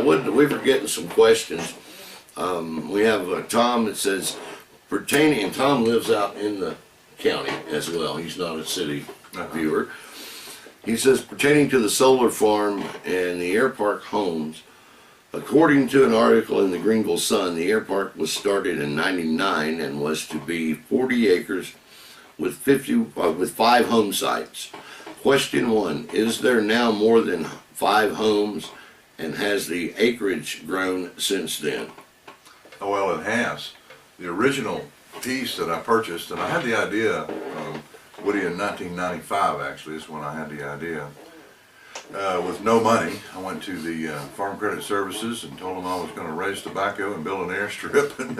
we were getting some questions. We have Tom that says, pertaining, and Tom lives out in the county as well. He's not a city viewer. He says, pertaining to the solar farm and the air park homes, according to an article in the Greeneville Sun, the air park was started in '99 and was to be 40 acres with 5 home sites. Question 1, is there now more than 5 homes, and has the acreage grown since then? Oh, well, it has. The original piece that I purchased, and I had the idea, Woody, in 1995 actually is when I had the idea. With no money, I went to the Farm Credit Services and told them I was going to raise tobacco and build an airstrip. And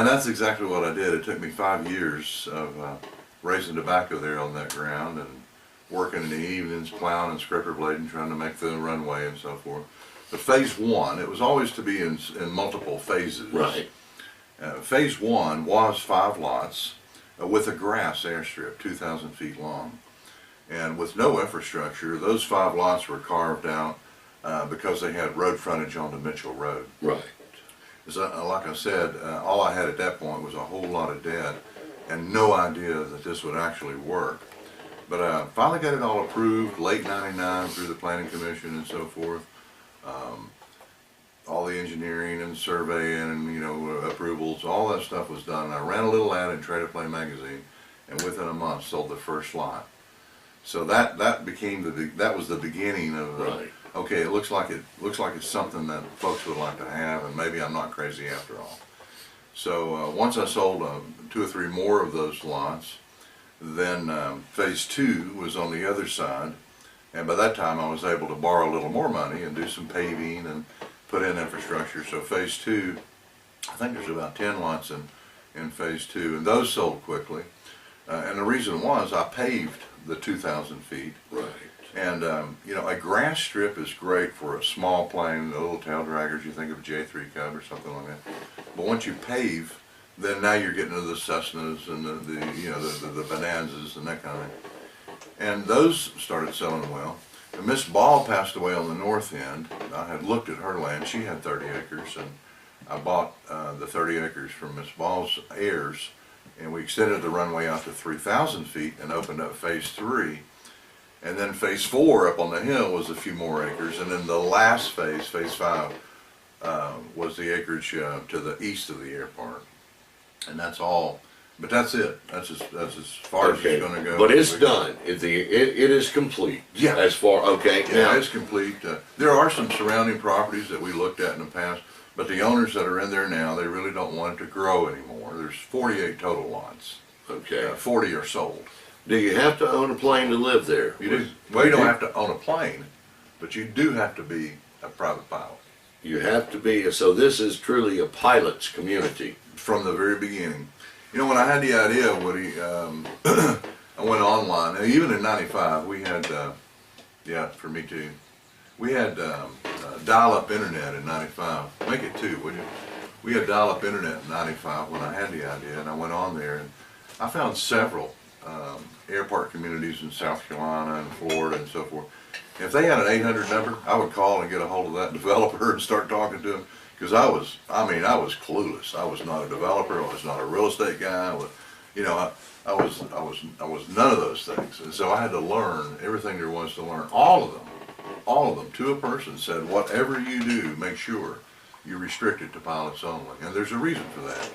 that's exactly what I did. It took me 5 years of raising tobacco there on that ground and working in the evenings, plowing and scraper blading, trying to make the runway and so forth. But phase 1, it was always to be in multiple phases. Right. Phase 1 was 5 lots with a grass airstrip, 2,000 feet long. And with no infrastructure, those 5 lots were carved out because they had road frontage on the Mitchell Road. Right. So, like I said, all I had at that point was a whole lot of debt and no idea that this would actually work. But I finally got it all approved, late '99 through the Planning Commission and so forth. All the engineering and surveying and approvals, all that stuff was done. And I ran a little ad in Trade to Play magazine, and within a month sold the first lot. So that became that was the beginning of right. Okay, it looks like it's something that folks would like to have, and maybe I'm not crazy after all. So once I sold 2 or 3 more of those lots, then phase 2 was on the other side, and by that time I was able to borrow a little more money and do some paving and put in infrastructure. So phase 2, I think there's about 10 lots in phase 2, and those sold quickly. And the reason was I paved the 2,000 feet. Right. And a grass strip is great for a small plane, the little tail draggers. You think of a J3 Cub or something like that. But once you pave, then now you're getting into the Cessnas and the Bonanzas and that kind of thing. And those started selling well. And Miss Ball passed away on the north end. I had looked at her land. She had 30 acres, and I bought the 30 acres from Miss Ball's heirs, and we extended the runway out to 3,000 feet and opened up phase 3. And then phase 4 up on the hill was a few more acres, and then the last phase, phase 5, was the acreage to the east of the air park. And that's all, but that's it. That's as far as it's going to go. But it's done. It is complete. Yeah. As far, okay. Yeah, now, it's complete. There are some surrounding properties that we looked at in the past, but the owners that are in there now, they really don't want it to grow anymore. There's 48 total lots. Okay. 40 are sold. Do you have to own a plane to live there? You do. Well, you don't have to own a plane, but you do have to be a private pilot. You have to be, so this is truly a pilot's community. From the very beginning. When I had the idea, Woody, I went online, and even in '95, we had, for me too, we had dial-up internet in '95. Make it 2, would you? We had dial-up internet in '95 when I had the idea, and I went on there, and I found several air park communities in South Carolina and Florida and so forth. If they had an 800 number, I would call and get a hold of that developer and start talking to him, because I was clueless. I was not a developer. I was not a real estate guy. I was none of those things, and so I had to learn everything there was to learn. All of them, to a person, said whatever you do, make sure you restrict it to pilots only, and there's a reason for that.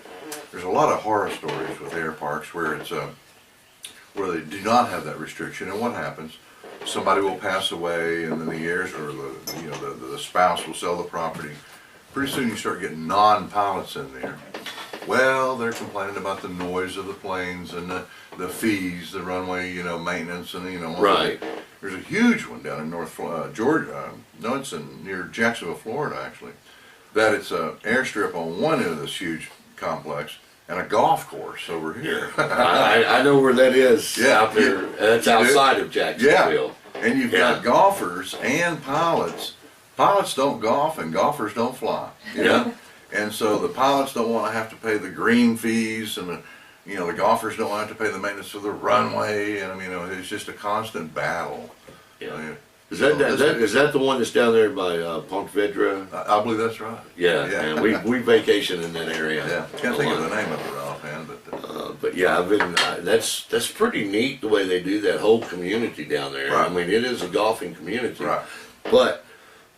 There's a lot of horror stories with air parks where it's where they do not have that restriction, and what happens? Somebody will pass away, and then the heirs or the spouse will sell the property. Pretty soon you start getting non-pilots in there. Well, they're complaining about the noise of the planes and the fees, the runway, maintenance, and Right. There's a huge one down in North Georgia. No, it's near Jacksonville, Florida, actually. That it's an airstrip on one end of this huge complex and a golf course over here. I know where that is. Yeah, out there. That's outside of Jacksonville. Yeah, and you've got golfers and pilots. Pilots don't golf and golfers don't fly. Yeah. And so the pilots don't want to have to pay the green fees, and the golfers don't want to have to pay the maintenance of the runway, and it's just a constant battle. Yeah. Is that the one that's down there by Ponte Vedra? I believe that's right. Yeah, man, we vacation in that area. Yeah, can't think of the name of it offhand, But yeah, I've been. That's pretty neat the way they do that whole community down there. Right. I mean, it is a golfing community. Right. But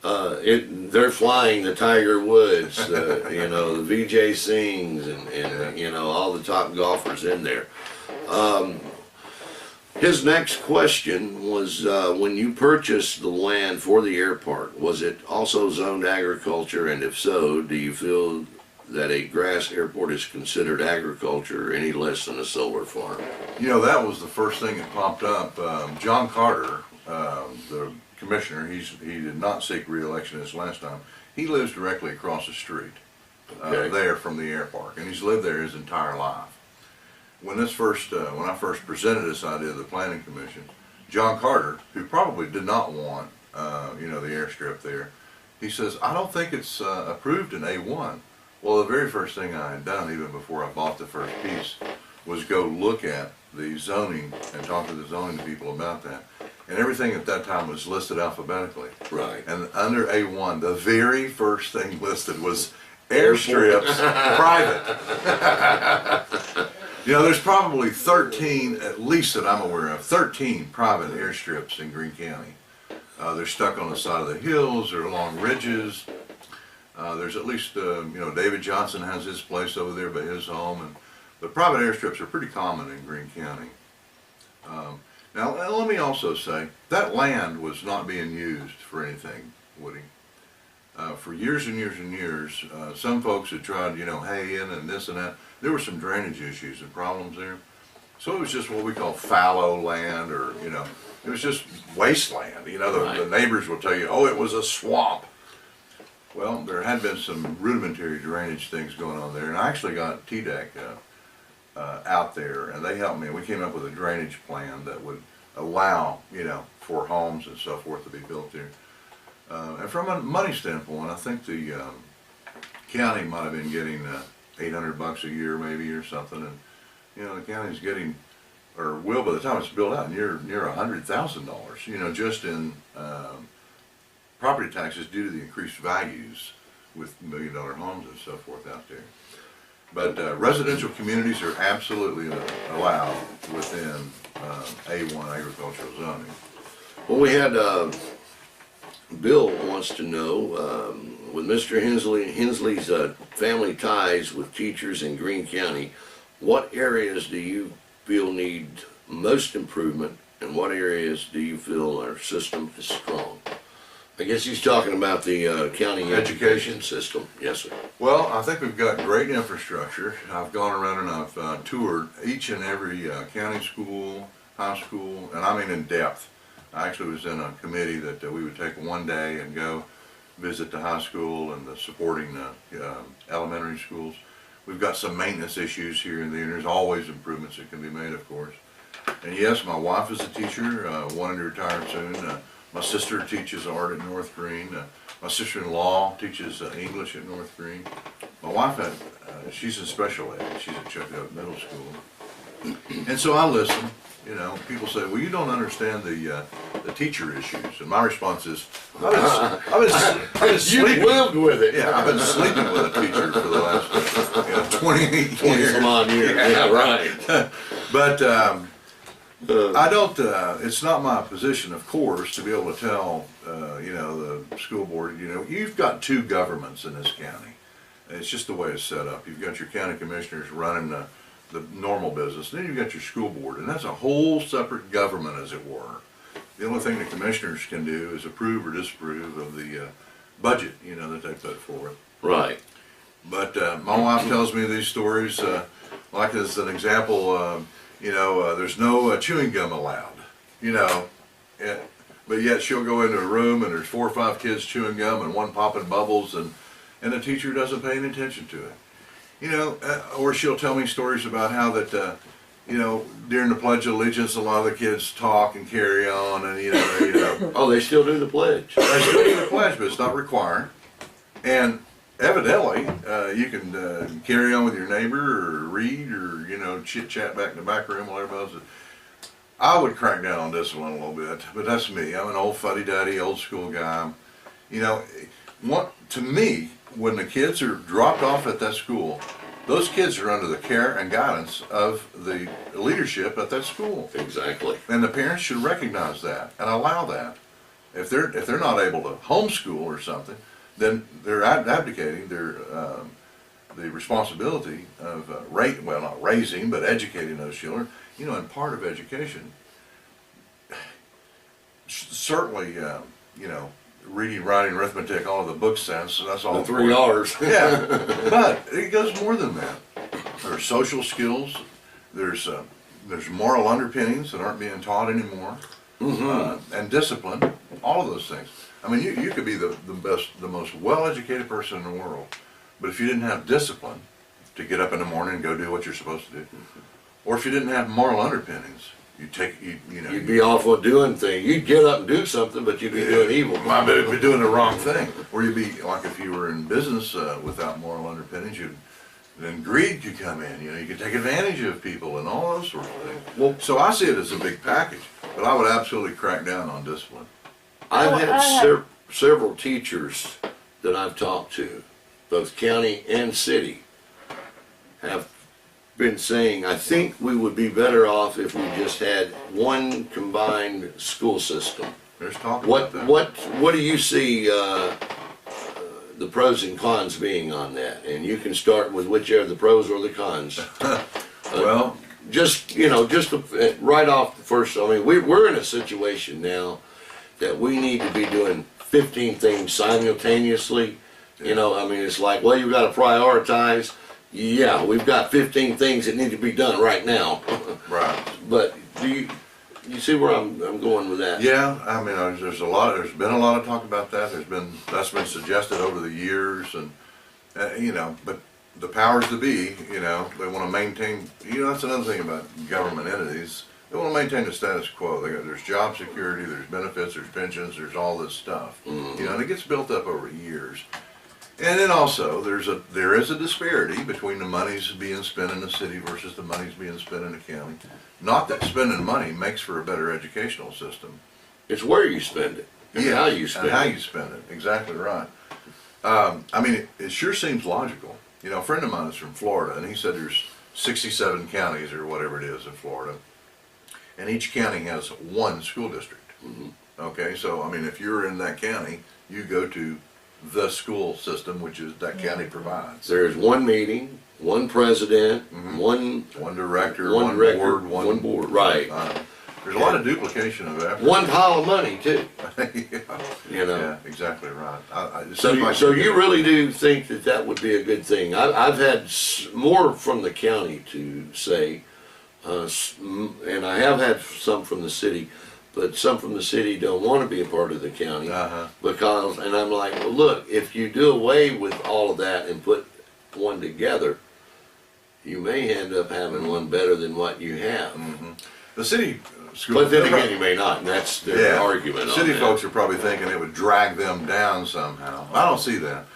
they're flying the Tiger Woods, you know, the VJ Sings, and you know, all the top golfers in there. His next question was, when you purchased the land for the airport, was it also zoned agriculture? And if so, do you feel that a grass airport is considered agriculture any less than a solar farm? You know, that was the first thing that popped up. John Carter, the commissioner, he did not seek re-election this last time. He lives directly across the street there from the air park, and he's lived there his entire life. When I first presented this idea to the Planning Commission, John Carter, who probably did not want, you know, the airstrip there, he says, I don't think it's approved in A1. Well, the very first thing I had done, even before I bought the first piece, was go look at the zoning and talk to the zoning people about that. And everything at that time was listed alphabetically. Right. And under A1, the very first thing listed was airstrips, private. You know, there's probably 13, at least that I'm aware of, 13 private airstrips in Greene County. They're stuck on the side of the hills, they're along ridges. There's at least, you know, David Johnson has his place over there by his home, and the private airstrips are pretty common in Greene County. Now, let me also say, that land was not being used for anything, Woody. For years and years and years, some folks had tried, you know, hay in and this and that. There were some drainage issues and problems there. So it was just what we call fallow land, or, you know, it was just wasteland. You know, the neighbors will tell you, oh, it was a swamp. Well, there had been some rudimentary drainage things going on there, and I actually got TDEC out there, and they helped me. We came up with a drainage plan that would allow, you know, for homes and so forth to be built there. And from a money standpoint, I think the county might have been getting $800 a year maybe or something, and you know, the county's getting, or will by the time it's built out, near $100,000, you know, just in property taxes due to the increased values with million-dollar homes and so forth out there. But residential communities are absolutely allowed within A1 agricultural zoning. Well, we had Bill wants to know, with Mr. Hensley's family ties with teachers in Greene County, what areas do you feel need most improvement, and what areas do you feel our system is strong? I guess he's talking about the county education system. Yes, sir. Well, I think we've got great infrastructure. I've gone around and I've toured each and every county school, high school, and I mean in depth. I actually was in a committee that we would take one day and go visit the high school and the supporting elementary schools. We've got some maintenance issues here and there. There's always improvements that can be made, of course. And yes, my wife is a teacher, wanting to retire soon. My sister teaches art at North Greene. My sister-in-law teaches English at North Greene. My wife she's in special ed. She's at Chuckout Middle School. And so I listen. You know, people say, well, you don't understand the teacher issues. And my response is, I've been sleeping. You lived with it. Yeah, I've been sleeping with a teacher for the last 28 years. Some odd years. Yeah, right. But I don't, it's not my position, of course, to be able to tell, you know, the school board, you know, you've got two governments in this county. It's just the way it's set up. You've got your county commissioners running the normal business, then you've got your school board, and that's a whole separate government, as it were. The only thing the commissioners can do is approve or disapprove of the budget, you know, that they put forth. Right. But my wife tells me these stories, like as an example, you know, there's no chewing gum allowed, you know, but yet she'll go into a room and there's 4 or 5 kids chewing gum and one popping bubbles, and the teacher doesn't pay any attention to it. You know, or she'll tell me stories about how that, you know, during the Pledge of Allegiance, a lot of the kids talk and carry on, and you know. Oh, they still do the pledge. They still do the pledge, but it's not required. And evidently, you can carry on with your neighbor or read or, you know, chit chat back in the back room while everybody else is. I would crack down on discipline a little bit, but that's me. I'm an old fuddy-duddy, old school guy. You know, to me, when the kids are dropped off at that school, those kids are under the care and guidance of the leadership at that school. Exactly. And the parents should recognize that and allow that. If they're not able to homeschool or something, then they're abdicating their the responsibility of not raising, but educating those children. You know, and part of education, certainly, you know, reading, writing, arithmetic, all of the book sense, that's all. The 3 R's. Yeah, but it goes more than that. There's social skills, there's moral underpinnings that aren't being taught anymore, and discipline, all of those things. I mean, you could be the most well-educated person in the world, but if you didn't have discipline to get up in the morning and go do what you're supposed to do, or if you didn't have moral underpinnings, you'd be off on doing things. You'd get up and do something, but you'd be doing evil. I mean, you'd be doing the wrong thing. Or you'd be, like if you were in business without moral underpinnings, then greed could come in. You know, you could take advantage of people and all those sorts of things. Well, so I see it as a big package, but I would absolutely crack down on discipline. I've had several teachers that I've talked to, both county and city, have been saying, I think we would be better off if we just had one combined school system. There's talk about that. What do you see the pros and cons being on that? And you can start with whichever the pros or the cons. Well, right off the first, I mean, we're in a situation now that we need to be doing 15 things simultaneously. You know, I mean, it's like, well, you've got to prioritize. Yeah, we've got 15 things that need to be done right now. Right. But do you see where I'm going with that? Yeah, I mean, there's been a lot of talk about that. That's been suggested over the years, and you know, but the powers that be, you know, they want to maintain. You know, that's another thing about government entities. They want to maintain the status quo. There's job security, there's benefits, there's pensions, there's all this stuff. You know, and it gets built up over years. And then also, there is a disparity between the monies being spent in the city versus the monies being spent in the county. Not that spending money makes for a better educational system. It's where you spend it, and how you spend it. And how you spend it, exactly right. I mean, it sure seems logical. You know, a friend of mine is from Florida, and he said there's 67 counties or whatever it is in Florida, and each county has one school district. Okay, so I mean, if you're in that county, you go to the school system, which is that county provides. There's one meeting, one president, one director, one board, right. There's a lot of duplication of effort. One pile of money too. Yeah. You know. Yeah, exactly right. So you really do think that would be a good thing? I've had more from the county to say, and I have had some from the city. But some from the city don't want to be a part of the county because, and I'm like, well, look, if you do away with all of that and put one together, you may end up having one better than what you have. The city schools, but then again, you may not, and that's their argument. City folks are probably thinking it would drag them down somehow. I don't see that.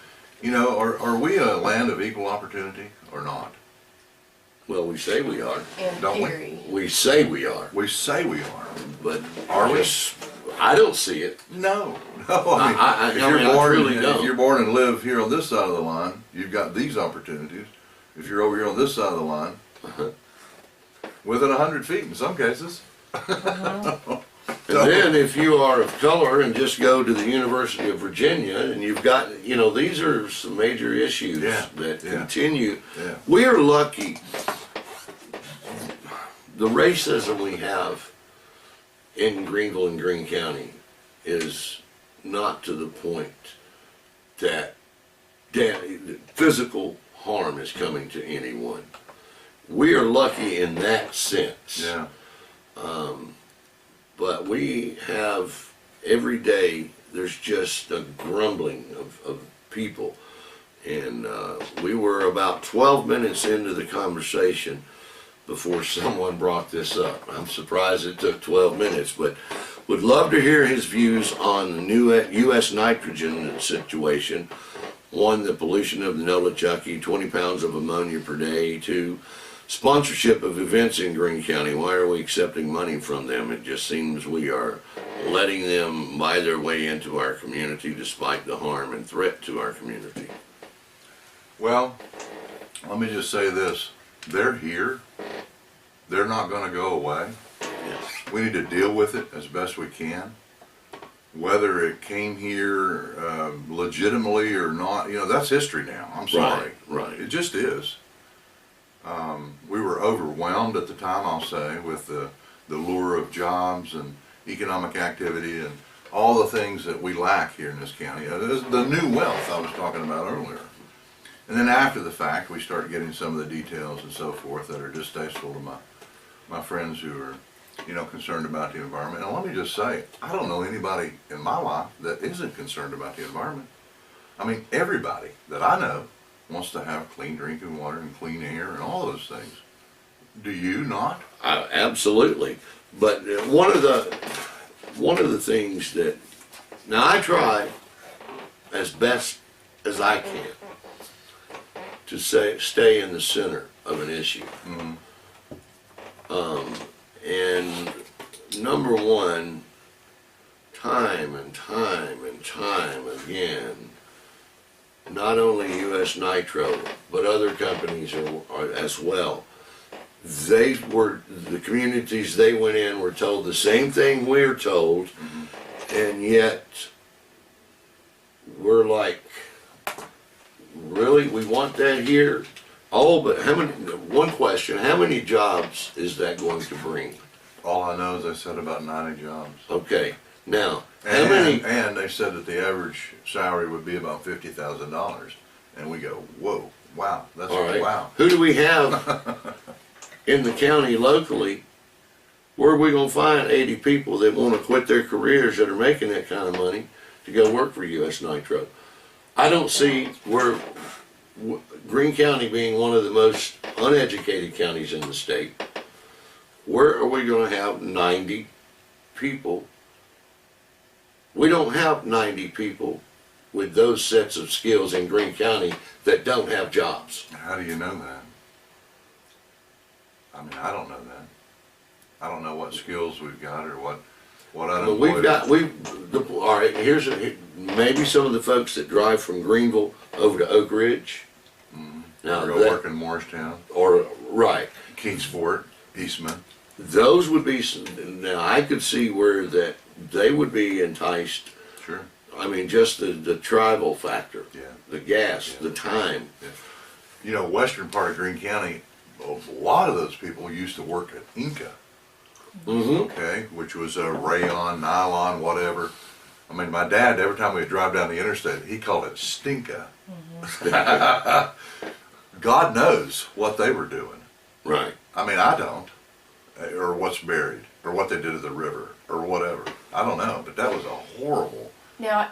You know, are we a land of equal opportunity or not? Well, we say we are. Don't we? We say we are. We say we are. But are we? I don't see it. No. I mean, if you're born and live here on this side of the line, you've got these opportunities. If you're over here on this side of the line, within 100 feet in some cases. And then if you are of color and just go to the University of Virginia, and you've got, you know, these are some major issues that continue. Yeah. We're lucky. The racism we have in Greeneville and Greene County is not to the point that physical harm is coming to anyone. We are lucky in that sense. Yeah. But we have, every day, there's just a grumbling of people. And we were about 12 minutes into the conversation before someone brought this up. I'm surprised it took 12 minutes, but would love to hear his views on the new U.S. nitrogen situation. One, the pollution of the Nolichucky, 20 pounds of ammonia per day. Two, sponsorship of events in Greene County. Why are we accepting money from them? It just seems we are letting them buy their way into our community despite the harm and threat to our community. Well, let me just say this. They're here. They're not going to go away. Yes. We need to deal with it as best we can. Whether it came here legitimately or not, you know, that's history now. I'm sorry. Right. It just is. We were overwhelmed at the time, I'll say, with the lure of jobs and economic activity and all the things that we lack here in this county. The new wealth I was talking about earlier. And then after the fact, we start getting some of the details and so forth that are distasteful to my friends who are, you know, concerned about the environment. And let me just say, I don't know anybody in my life that isn't concerned about the environment. I mean, everybody that I know wants to have clean drinking water and clean air and all those things. Do you not? Absolutely. But one of the things that, now I try as best as I can to stay in the center of an issue. Mm-hmm. And number one, time and time again, not only U.S. Nitro, but other companies are as well. The communities they went in were told the same thing we're told, and yet we're like, really, we want that here? Oh, but one question, how many jobs is that going to bring? All I know is they said about 90 jobs. Okay, now, And, how many? and they said that the average salary would be about $50,000. And we go, whoa, wow, that's All right. wow. Who do we have in the county locally? Where are we going to find 80 people that want to quit their careers that are making that kind of money to go work for U.S. Nitro? I don't see where Greene County being one of the most uneducated counties in the state, where are we going to have 90 people? We don't have 90 people with those sets of skills in Greene County that don't have jobs. How do you know that? I mean, I don't know that. I don't know what skills we've got or what unemployed. All right, maybe some of the folks that drive from Greeneville over to Oak Ridge. Now Or work in Morristown, right. Kingsport, Eastman. Those would be, now I could see where that they would be enticed. Sure. I mean, just the tribal factor, Yeah. the gas, Yeah. the time. Yeah. You know, western part of Greene County, a lot of those people used to work at Inca, okay, which was a rayon, nylon, whatever. I mean, my dad, every time we'd drive down the interstate, he called it Stinka. God knows what they were doing. Right. I mean, I don't. Or what's buried, or what they did to the river, or whatever. I don't know, but that was a horrible. Now,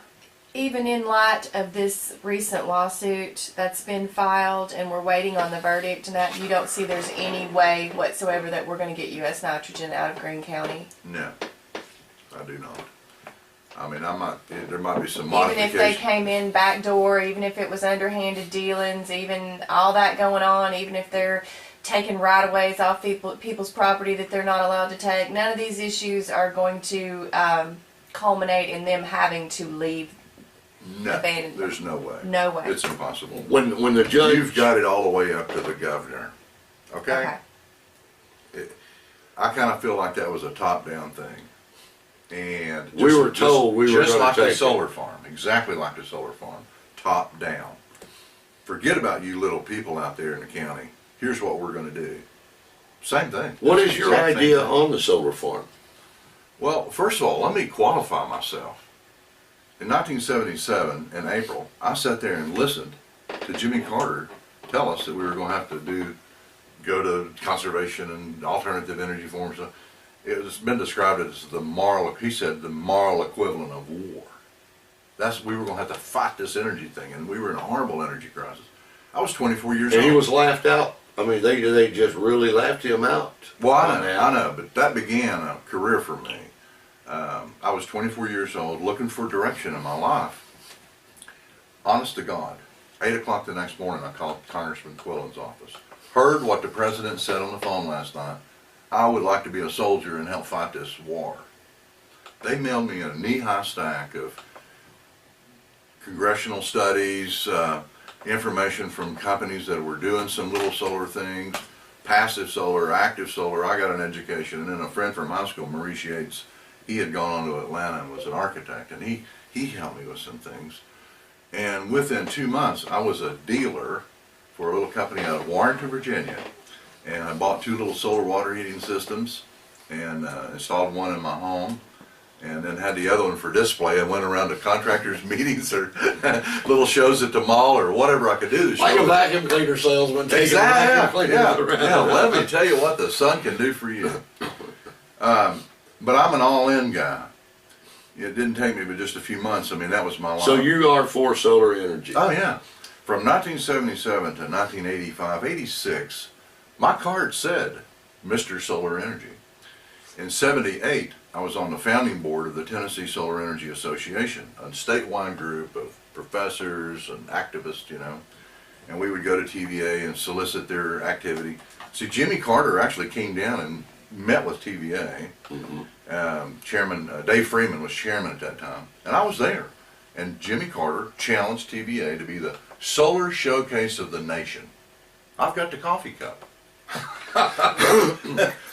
even in light of this recent lawsuit that's been filed and we're waiting on the verdict and that, you don't see there's any way whatsoever that we're going to get U.S. nitrogen out of Greene County? No, I do not. I mean, there might be some Even modifications. if they came in back door, even if it was underhanded dealings, even all that going on, even if they're taking right-of-ways off people's property that they're not allowed to take, none of these issues are going to culminate in them having to leave. No, abandoned. there's no way. No way. It's impossible. When the judge, You've got it all the way up to the governor. Okay? I kind of feel like that was a top-down thing. And We were told we were just gonna like the take solar farm, exactly like the solar farm, top down. Forget about you little people out there in the county. Here's what we're going to do. Same thing. what It's is the your exact same idea thing. on the solar farm? Well, first of all, let me qualify myself. In 1977, in April, I sat there and listened to Jimmy Carter tell us that we were going to have to go to conservation and alternative energy forms. It's been described as he said, the moral equivalent of war. We were going to have to fight this energy thing, and we were in a horrible energy crisis. I was 24 years And old. he was laughed out. I mean, they just really laughed him out. Well, I know, but that began a career for me. I was 24 years old, looking for direction in my life. Honest to God, 8 o'clock the next morning, I called Congressman Quillen's office. heard what the president said on the phone last night. I would like to be a soldier and help fight this war. They mailed me a knee-high stack of congressional studies, information from companies that were doing some little solar things, passive solar, active solar. I got an education, and then a friend from high school, Maurice Yates, he had gone on to Atlanta and was an architect, and he helped me with some things. And within 2 months, I was a dealer for a little company out of Warrenton, Virginia, and I bought 2 little solar water heating systems and installed one in my home, and then had the other one for display. I went around to contractors' meetings or little shows at the mall or whatever I could do to show. Like a vacuum cleaner salesman. Taking a vacuum cleaner around. Yeah, let me tell you what the sun can do for you. But I'm an all-in guy. It didn't take me but just a few months. I mean, that was my life. So you are for solar energy? Oh, yeah. From 1977 to 1985, 86, my card said Mr. Solar Energy. In 78, I was on the founding board of the Tennessee Solar Energy Association, a statewide group of professors and activists, you know, and we would go to TVA and solicit their activity. See, Jimmy Carter actually came down and met with TVA. Chairman Dave Freeman was chairman at that time, and I was there. And Jimmy Carter challenged TVA to be the solar showcase of the nation. I've got the coffee cup.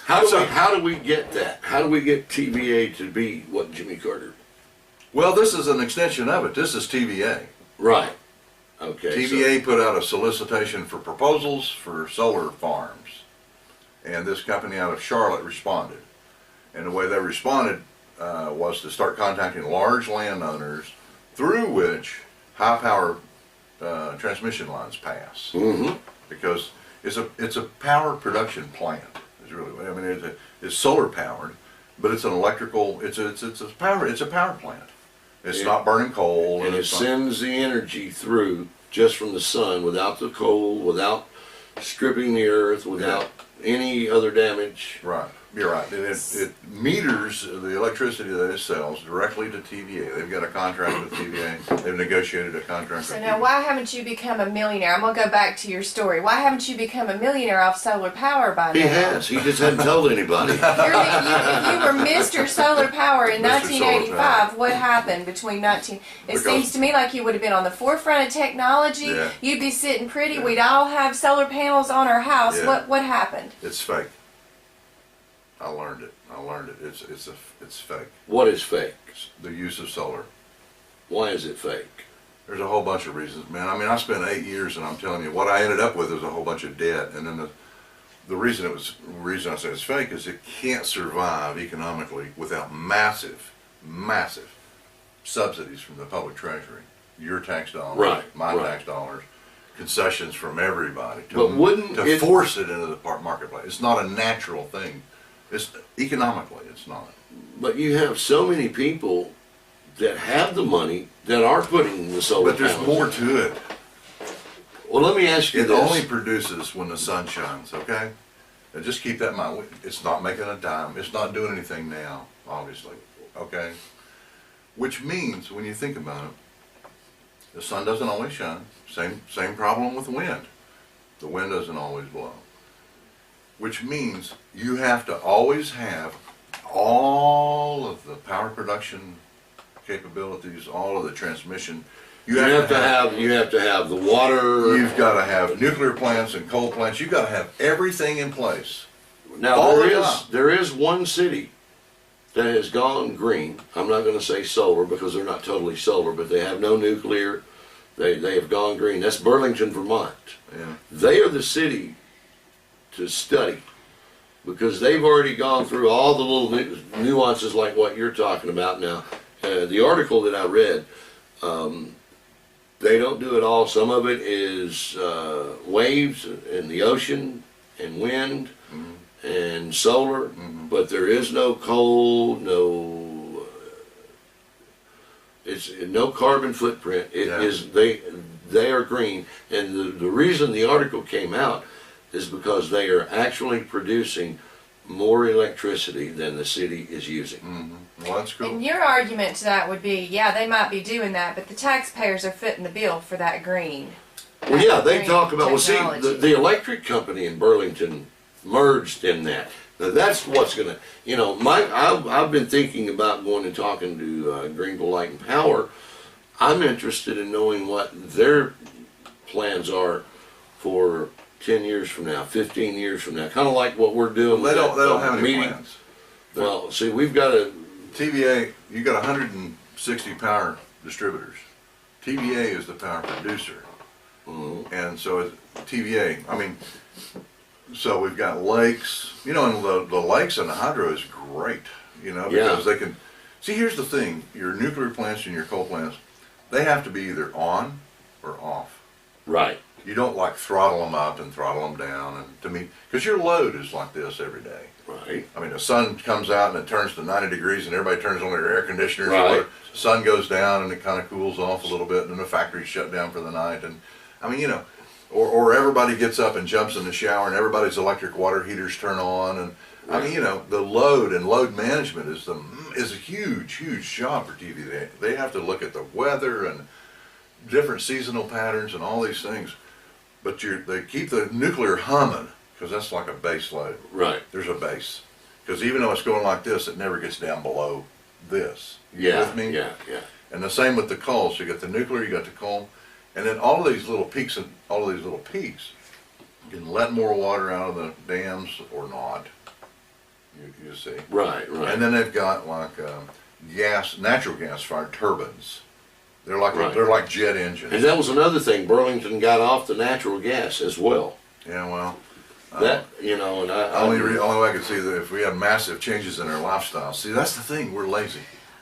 How do we get that? How do we get TVA to be what Jimmy Carter? Well, this is an extension of it. This is TVA. Right. Okay. TVA put out a solicitation for proposals for solar farms, and this company out of Charlotte responded. And the way they responded was to start contacting large landowners through which high power transmission lines pass. Because it's a power production plant. Is really, I mean, it's solar powered, but it's an electrical. It's a power plant. It's not burning coal, and it sends the energy through just from the sun, without the coal, without stripping the earth, without any other damage. Right. You're right. And it meters the electricity that it sells directly to TVA. They've got a contract with TVA. They've negotiated a contract So with now, TVA. why haven't you become a millionaire? I'm going to go back to your story. Why haven't you become a millionaire off solar power by now? He has. He just hadn't told anybody. You were Mr. Solar Power in Mr. 1985. What happened between 19... It Because- seems to me like you would have been on the forefront of technology. Yeah. You'd be sitting pretty. Yeah. We'd all have solar panels on our house. Yeah. What happened? It's fake. I learned it. It's fake. What is fake? The use of solar. Why is it fake? There's a whole bunch of reasons, man. I mean, I spent 8 years, and I'm telling you, what I ended up with is a whole bunch of debt. And then the reason I say it's fake is it can't survive economically without massive subsidies from the public treasury. Your tax dollars, Right, my right. tax dollars, concessions from everybody But wouldn't to it- force it into the marketplace. It's not a natural thing. It's economically, it's not. But you have so many people that have the money that are putting the solar But there's panels more in. to it. Well, let me ask you It this. only produces when the sun shines, okay? And just keep that in mind. It's not making a dime. It's not doing anything now, obviously, okay? Which means, when you think about it, the sun doesn't always shine. Same problem with the wind. The wind doesn't always blow. Which means you have to always have all of the power production capabilities, all of the transmission. You have to have the water. You've got to have nuclear plants and coal plants. You've got to have everything in place. Now all the time. there is one city that has gone green. I'm not going to say solar because they're not totally solar, but they have no nuclear. They have gone green. That's Burlington, Vermont. Yeah. They are the city to study because they've already gone through all the little nuances like what you're talking about now. The article that I read, they don't do it all. Some of it is waves in the ocean and wind and solar, but there is no coal, it's no carbon footprint. It is they are green, and the reason the article came out is because they are actually producing more electricity than the city is using. Well, that's cool. And your argument to that would be, yeah, they might be doing that, but the taxpayers are footing the bill for that green. Well, yeah, they talk about, well, see, technology. the electric company in Burlington merged in that. Now, that's what's gonna, you know, I've been thinking about going and talking to Greeneville Light and Power. I'm interested in knowing what their plans are for 10 years from now, 15 years from now, kind of like what we're doing. They don't, with they that, don't have any meeting. plans. Well, see, we've got a, TVA, you got 160 power distributors. TVA is the power producer. And so it's TVA, I mean, so we've got lakes, you know, and the lakes and the hydro is great, you know, because they can, see, here's the thing, your nuclear plants and your coal plants, they have to be either on or off. right, You don't like throttle them up and throttle them down, and to me, because your load is like this every day. right, I mean, the sun comes out and it turns to 90 degrees and everybody turns on their air conditioners. Right. Or whatever. The sun goes down and it kind of cools off a little bit and then the factory's shut down for the night. And I mean, you know, or everybody gets up and jumps in the shower and everybody's electric water heaters turn on. And I mean, you know, the load and load management is a huge job for TV. They have to look at the weather and different seasonal patterns and all these things. But they keep the nuclear humming, because that's like a base load. right. There's a base. Because even though it's going like this, it never gets down below this. You Yeah, with me? yeah. And the same with the coal. So you got the nuclear, you got the coal, and then all of these little peaks you can let more water out of the dams or not. You see. Right. And then they've got like natural gas fired turbines. They're like Right. they're like jet engines. And that was another thing, Burlington got off the natural gas as well. Yeah, well. That, you know, and Only way I could see that if we had massive changes in our lifestyle. See, that's the thing. We're lazy.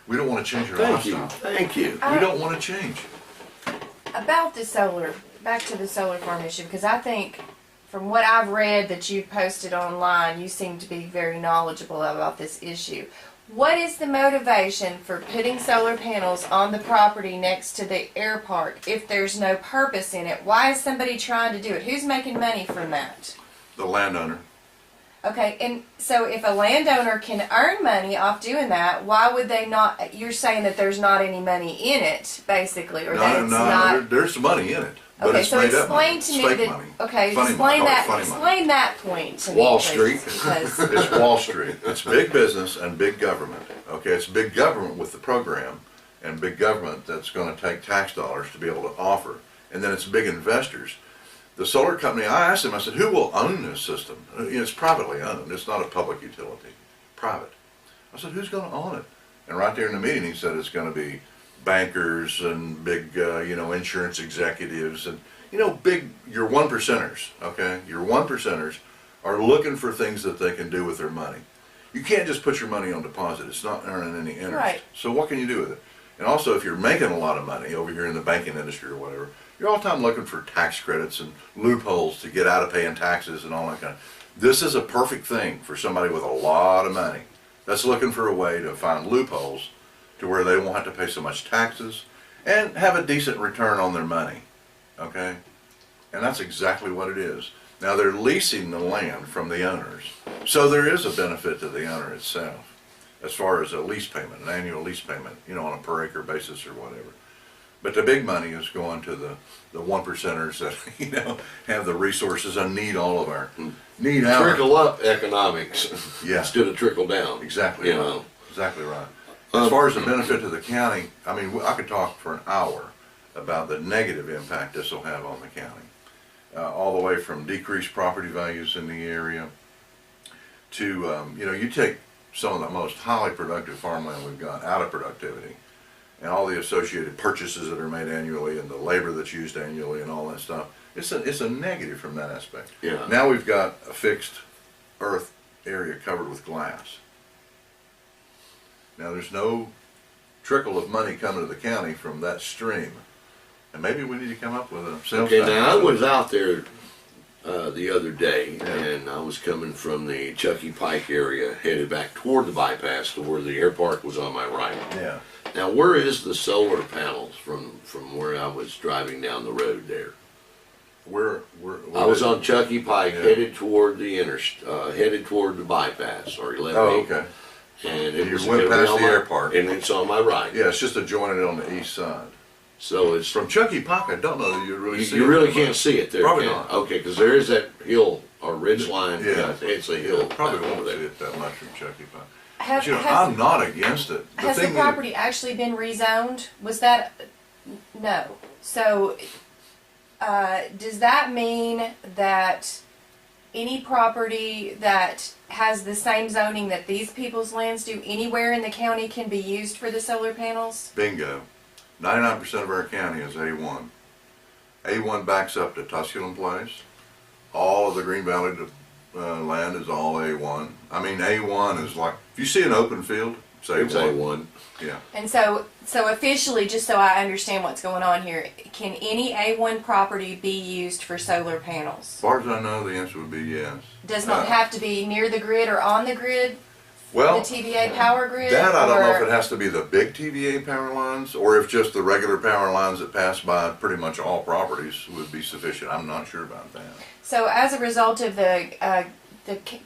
We don't want to change our lifestyle. Thank you. We don't want to change. About the solar, back to the solar farm issue, because I think from what I've read that you've posted online, you seem to be very knowledgeable about this issue. What is the motivation for putting solar panels on the property next to the air park if there's no purpose in it? Why is somebody trying to do it? Who's making money from that? The landowner. Okay, and so if a landowner can earn money off doing that, why would they not? You're saying that there's not any money in it, basically, or that it's not. There's money in it. But Okay, it's so made up explain money. to It's me fake that. money. Okay, Funny explain money. that. Funny money. Explain that point to me. Wall please, Street. because It's Wall Street. It's big business and big government. Okay, it's big government with the program and big government that's going to take tax dollars to be able to offer. And then it's big investors. The solar company, I asked them, I said, who will own this system? It's privately owned. It's not a public utility. Private. I said, who's going to own it? And right there in the meeting, he said it's going to be bankers and big, insurance executives and, your one percenters, okay? Your one percenters are looking for things that they can do with their money. You can't just put your money on deposit. It's not earning any interest. Right. So what can you do with it? And also, if you're making a lot of money over here in the banking industry or whatever, you're all the time looking for tax credits and loopholes to get out of paying taxes and all that kind of. This is a perfect thing for somebody with a lot of money that's looking for a way to find loopholes to where they won't have to pay so much taxes and have a decent return on their money. Okay? And that's exactly what it is. Now they're leasing the land from the owners. So there is a benefit to the owner itself as far as a lease payment, an annual lease payment, on a per acre basis or whatever. But the big money is going to the one percenters that, have the resources and need all of our, Trickle up economics Yeah. instead of trickle down. Exactly You right. know. Exactly right. As far as the benefit to the county, I mean, I could talk for an hour about the negative impact this will have on the county. All the way from decreased property values in the area to, you take some of the most highly productive farmland we've got out of productivity and all the associated purchases that are made annually and the labor that's used annually and all that stuff. It's a negative from that aspect. Yeah. Now we've got a fixed earth area covered with glass. Now there's no trickle of money coming to the county from that stream. And maybe we need to come up with a sales Okay, tax. now I was out there the other day, Yeah. and I was coming from the Chucky Pike area, headed back toward the bypass to where the air park was on my right. Yeah. Now, where is the solar panels from where I was driving down the road there? We're I was on Chucky Pike, Yeah. headed toward the headed toward the bypass, or 11. Oh, okay. And it You was went gonna be past on the my- air park. and it's on my right. Yeah, it's just adjoining it on the east side. So it's, From Chucky Park, I don't know that you really see it. you really can't see it there. Probably can you? not. Okay, because there is that hill or ridge line. Yeah. It's a hill. Probably back won't over see there. it that much from Chucky Park. Have, But, you know, has, I'm not against it. has the thing property actually been rezoned? Was that, no. So, does that mean that any property that has the same zoning that these people's lands do anywhere in the county can be used for the solar panels? Bingo. 99% of our county is A1. A1 backs up to Tusculum Place. All of the Green Valley land is all A1. I mean, A1 is like, if you see an open field, it's A1. It's A1. Yeah. And so officially, just so I understand what's going on here, can any A1 property be used for solar panels? As far as I know, the answer would be yes. Does not have to be near the grid or on the grid, Well, the TVA power grid? that I don't know if or- it has to be the big TVA power lines or if just the regular power lines that pass by pretty much all properties would be sufficient. I'm not sure about that. So as a result of the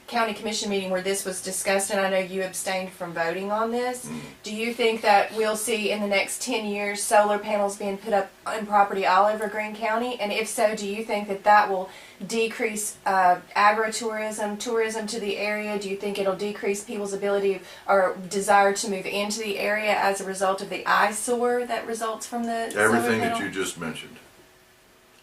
county commission meeting where this was discussed, and I know you abstained from voting on this, do you think that we'll see in the next 10 years solar panels being put up on property all over Greene County? And if so, do you think that that will decrease agritourism, tourism to the area? Do you think it'll decrease people's ability or desire to move into the area as a result of the eyesore that results from the solar Everything panel? that you just mentioned.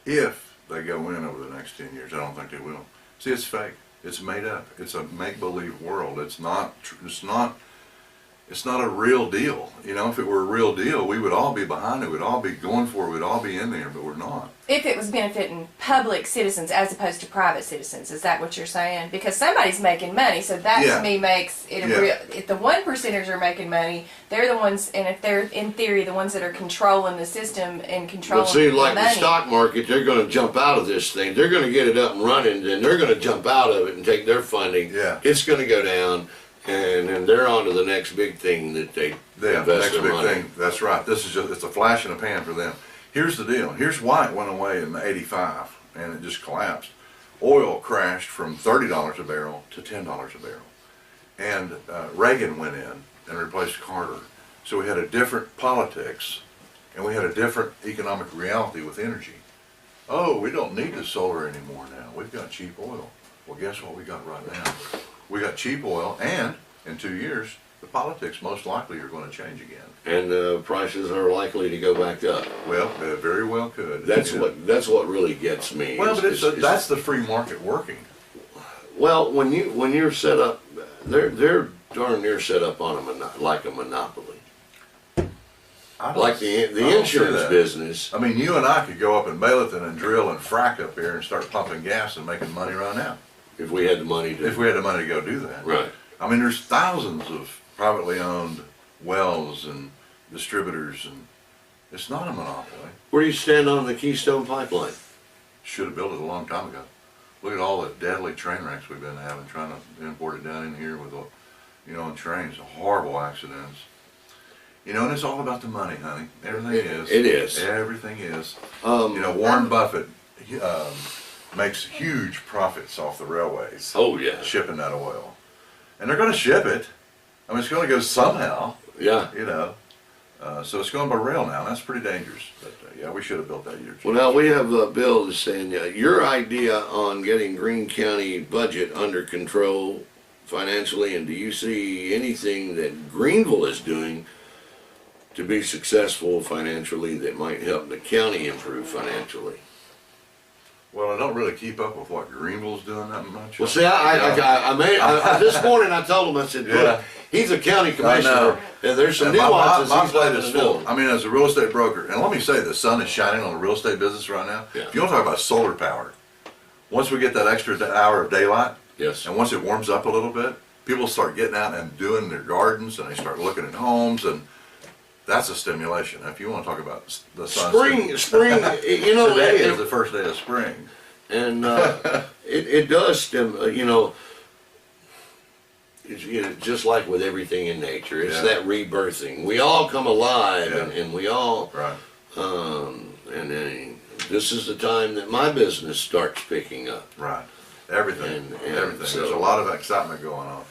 If they go in over the next 10 years, I don't think they will. See, it's fake. It's made up. It's a make-believe world. It's not a real deal. You know, if it were a real deal, we would all be behind it. We'd all be going for it. We'd all be in there, but we're not. If it was benefiting public citizens as opposed to private citizens, is that what you're saying? Because somebody's making money, so that Yeah. to me makes it a Yeah. real. If the 1%ers are making money, they're the ones, and if they're in theory the ones that are controlling the system and controlling But see, like the the money. stock market, they're gonna jump out of this thing. They're gonna get it up and running, then they're gonna jump out of it and take their funding. Yeah. It's gonna go down, and then they're on to the next big thing that they Yeah, the invest next their big money. thing. That's right. This is just, it's a flash in the pan for them. Here's the deal. Here's why it went away in '85 and it just collapsed. Oil crashed from $30 a barrel to $10 a barrel. And Reagan went in and replaced Carter. So we had a different politics and we had a different economic reality with energy. Oh, we don't need the solar anymore now. We've got cheap oil. Well, guess what we got right now? We got cheap oil, and in 2 years, the politics most likely are going to change again. And prices are likely to go back up. Well, they very well could. That's Yeah. that's what really gets me. Well, is- but it's is- that's the free market working. well, when you're set up, they're darn near set up on like a monopoly. I don't- Like the I don't see insurance that. business. I mean, you and I could go up in Bailiffton and drill and frack up here and start pumping gas and making money right now. If we had the money to. If we had the money to go do that. Right. I mean, there's thousands of privately owned wells and distributors, and it's not a monopoly. Where do you stand on the Keystone Pipeline? Should have built it a long time ago. Look at all the deadly train wrecks we've been having trying to import it down in here with, on trains, horrible accidents. And it's all about the money, honey. Everything is. It is. Everything is. Warren Buffett makes huge profits off the railways Oh yeah. shipping that oil. And they're going to ship it. I mean, it's going to go somehow, Yeah. So it's going by rail now. That's pretty dangerous. But yeah, we should have built that year. Well, now we have a bill that's saying your idea on getting Greene County budget under control financially, and do you see anything that Greeneville is doing to be successful financially that might help the county improve financially? Well, I don't really keep up with what Greeneville's doing that much. Well, see, this morning I told him, I said, look, Yeah. he's a county know. commissioner, and there's some And nuances my he's plate letting is us full. know. I mean, as a real estate broker, and let me say, the sun is shining on the real estate business right now. Yeah. If you want to talk about solar power, once we get that extra hour of daylight, Yes. and once it warms up a little bit, people start getting out and doing their gardens, and they start looking at homes, and that's a stimulation. If you want to talk about the sun, Spring, today is the first day of spring. and it does it's just like with everything in nature, it's Yeah. that rebirthing. We all come alive, Yeah. and we all Right. and then this is the time that my business starts picking up. Right. Everything. And Everything. so- There's a lot of excitement going on.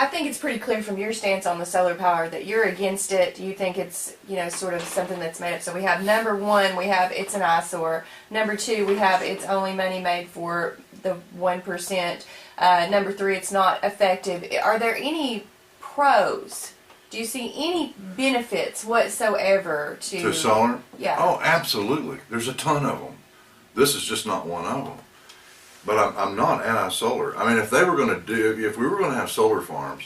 I think it's pretty clear from your stance on the solar power that you're against it. You think it's, sort of something that's made up. So we have number one, we have it's an eyesore. Number two, we have it's only money made for the 1%. Number three, it's not effective. Are there any pros? Do you see any benefits whatsoever To solar? Yeah. Oh, absolutely. There's a ton of them. This is just not one of them. But I'm not anti-solar. I mean, if we were going to have solar farms,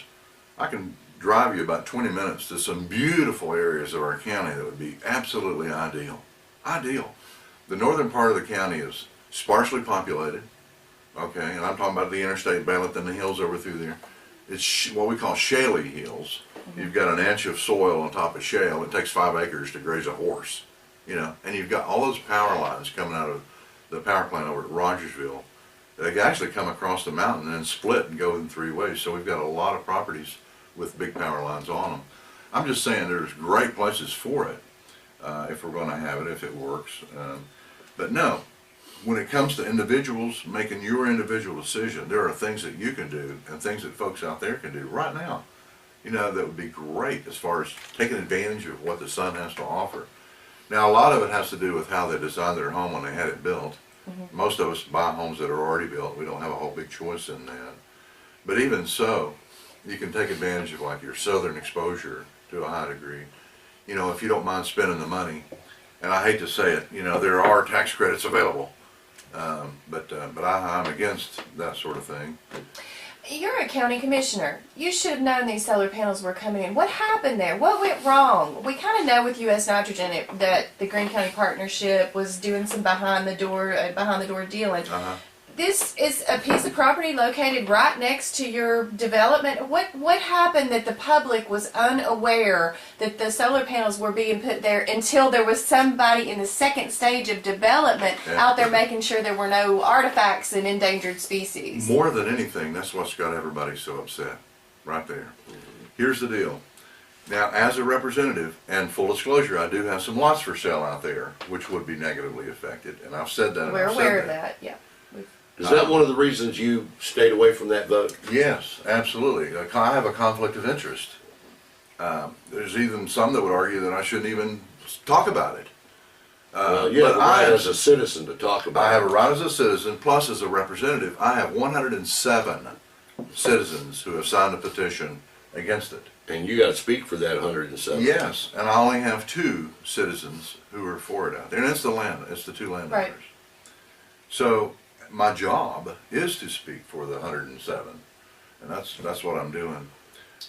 I can drive you about 20 minutes to some beautiful areas of our county that would be absolutely ideal. Ideal. The northern part of the county is sparsely populated, okay, and I'm talking about the interstate Bailiff and the hills over through there. It's what we call shaly hills. You've got an inch of soil on top of shale. It takes 5 acres to graze a horse, and you've got all those power lines coming out of the power plant over at Rogersville. They actually come across the mountain and then split and go in 3 ways. So we've got a lot of properties with big power lines on them. I'm just saying there's great places for it if we're going to have it, if it works. But no, when it comes to individuals making your individual decision, there are things that you can do and things that folks out there can do right now, that would be great as far as taking advantage of what the sun has to offer. Now, a lot of it has to do with how they designed their home when they had it built. Mm-hmm. Most of us buy homes that are already built. We don't have a whole big choice in that. But even so, you can take advantage of like your southern exposure to a high degree. If you don't mind spending the money, and I hate to say it, there are tax credits available. But I'm against that sort of thing. You're a county commissioner. You should have known these solar panels were coming in. What happened there? What went wrong? We kind of know with U.S. Nitrogen that the Greene County Partnership was doing some behind the door dealing. Uh-huh. This is a piece of property located right next to your development. What happened that the public was unaware that the solar panels were being put there until there was somebody in the second stage of development out there making sure there were no artifacts and endangered species? More than anything, that's what's got everybody so upset, right there. Here's the deal. Now, as a representative, and full disclosure, I do have some lots for sale out there, which would be negatively affected, and I've said that. We're aware of that, yeah. Is that one of the reasons you stayed away from that vote? Yes, absolutely. I have a conflict of interest. There's even some that would argue that I shouldn't even talk about it. Well, you have a right as a citizen to talk about it. I have a right as a citizen, plus as a representative. I have 107 citizens who have signed a petition against it. And you got to speak for that 107. Yes, and I only have 2 citizens who are for it out there, and it's the 2 landowners. Right. So my job is to speak for the 107, and that's what I'm doing.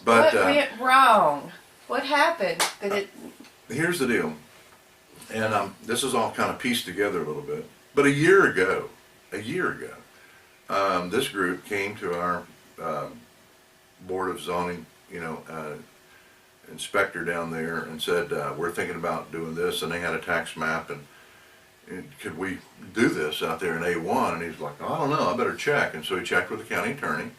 But what went wrong? What happened? Here's the deal, and this is all kind of pieced together a little bit. But a year ago, this group came to our Board of Zoning, inspector down there and said, we're thinking about doing this, and they had a tax map, and could we do this out there in A1? And he's like, I don't know, I better check. And so he checked with the county attorney.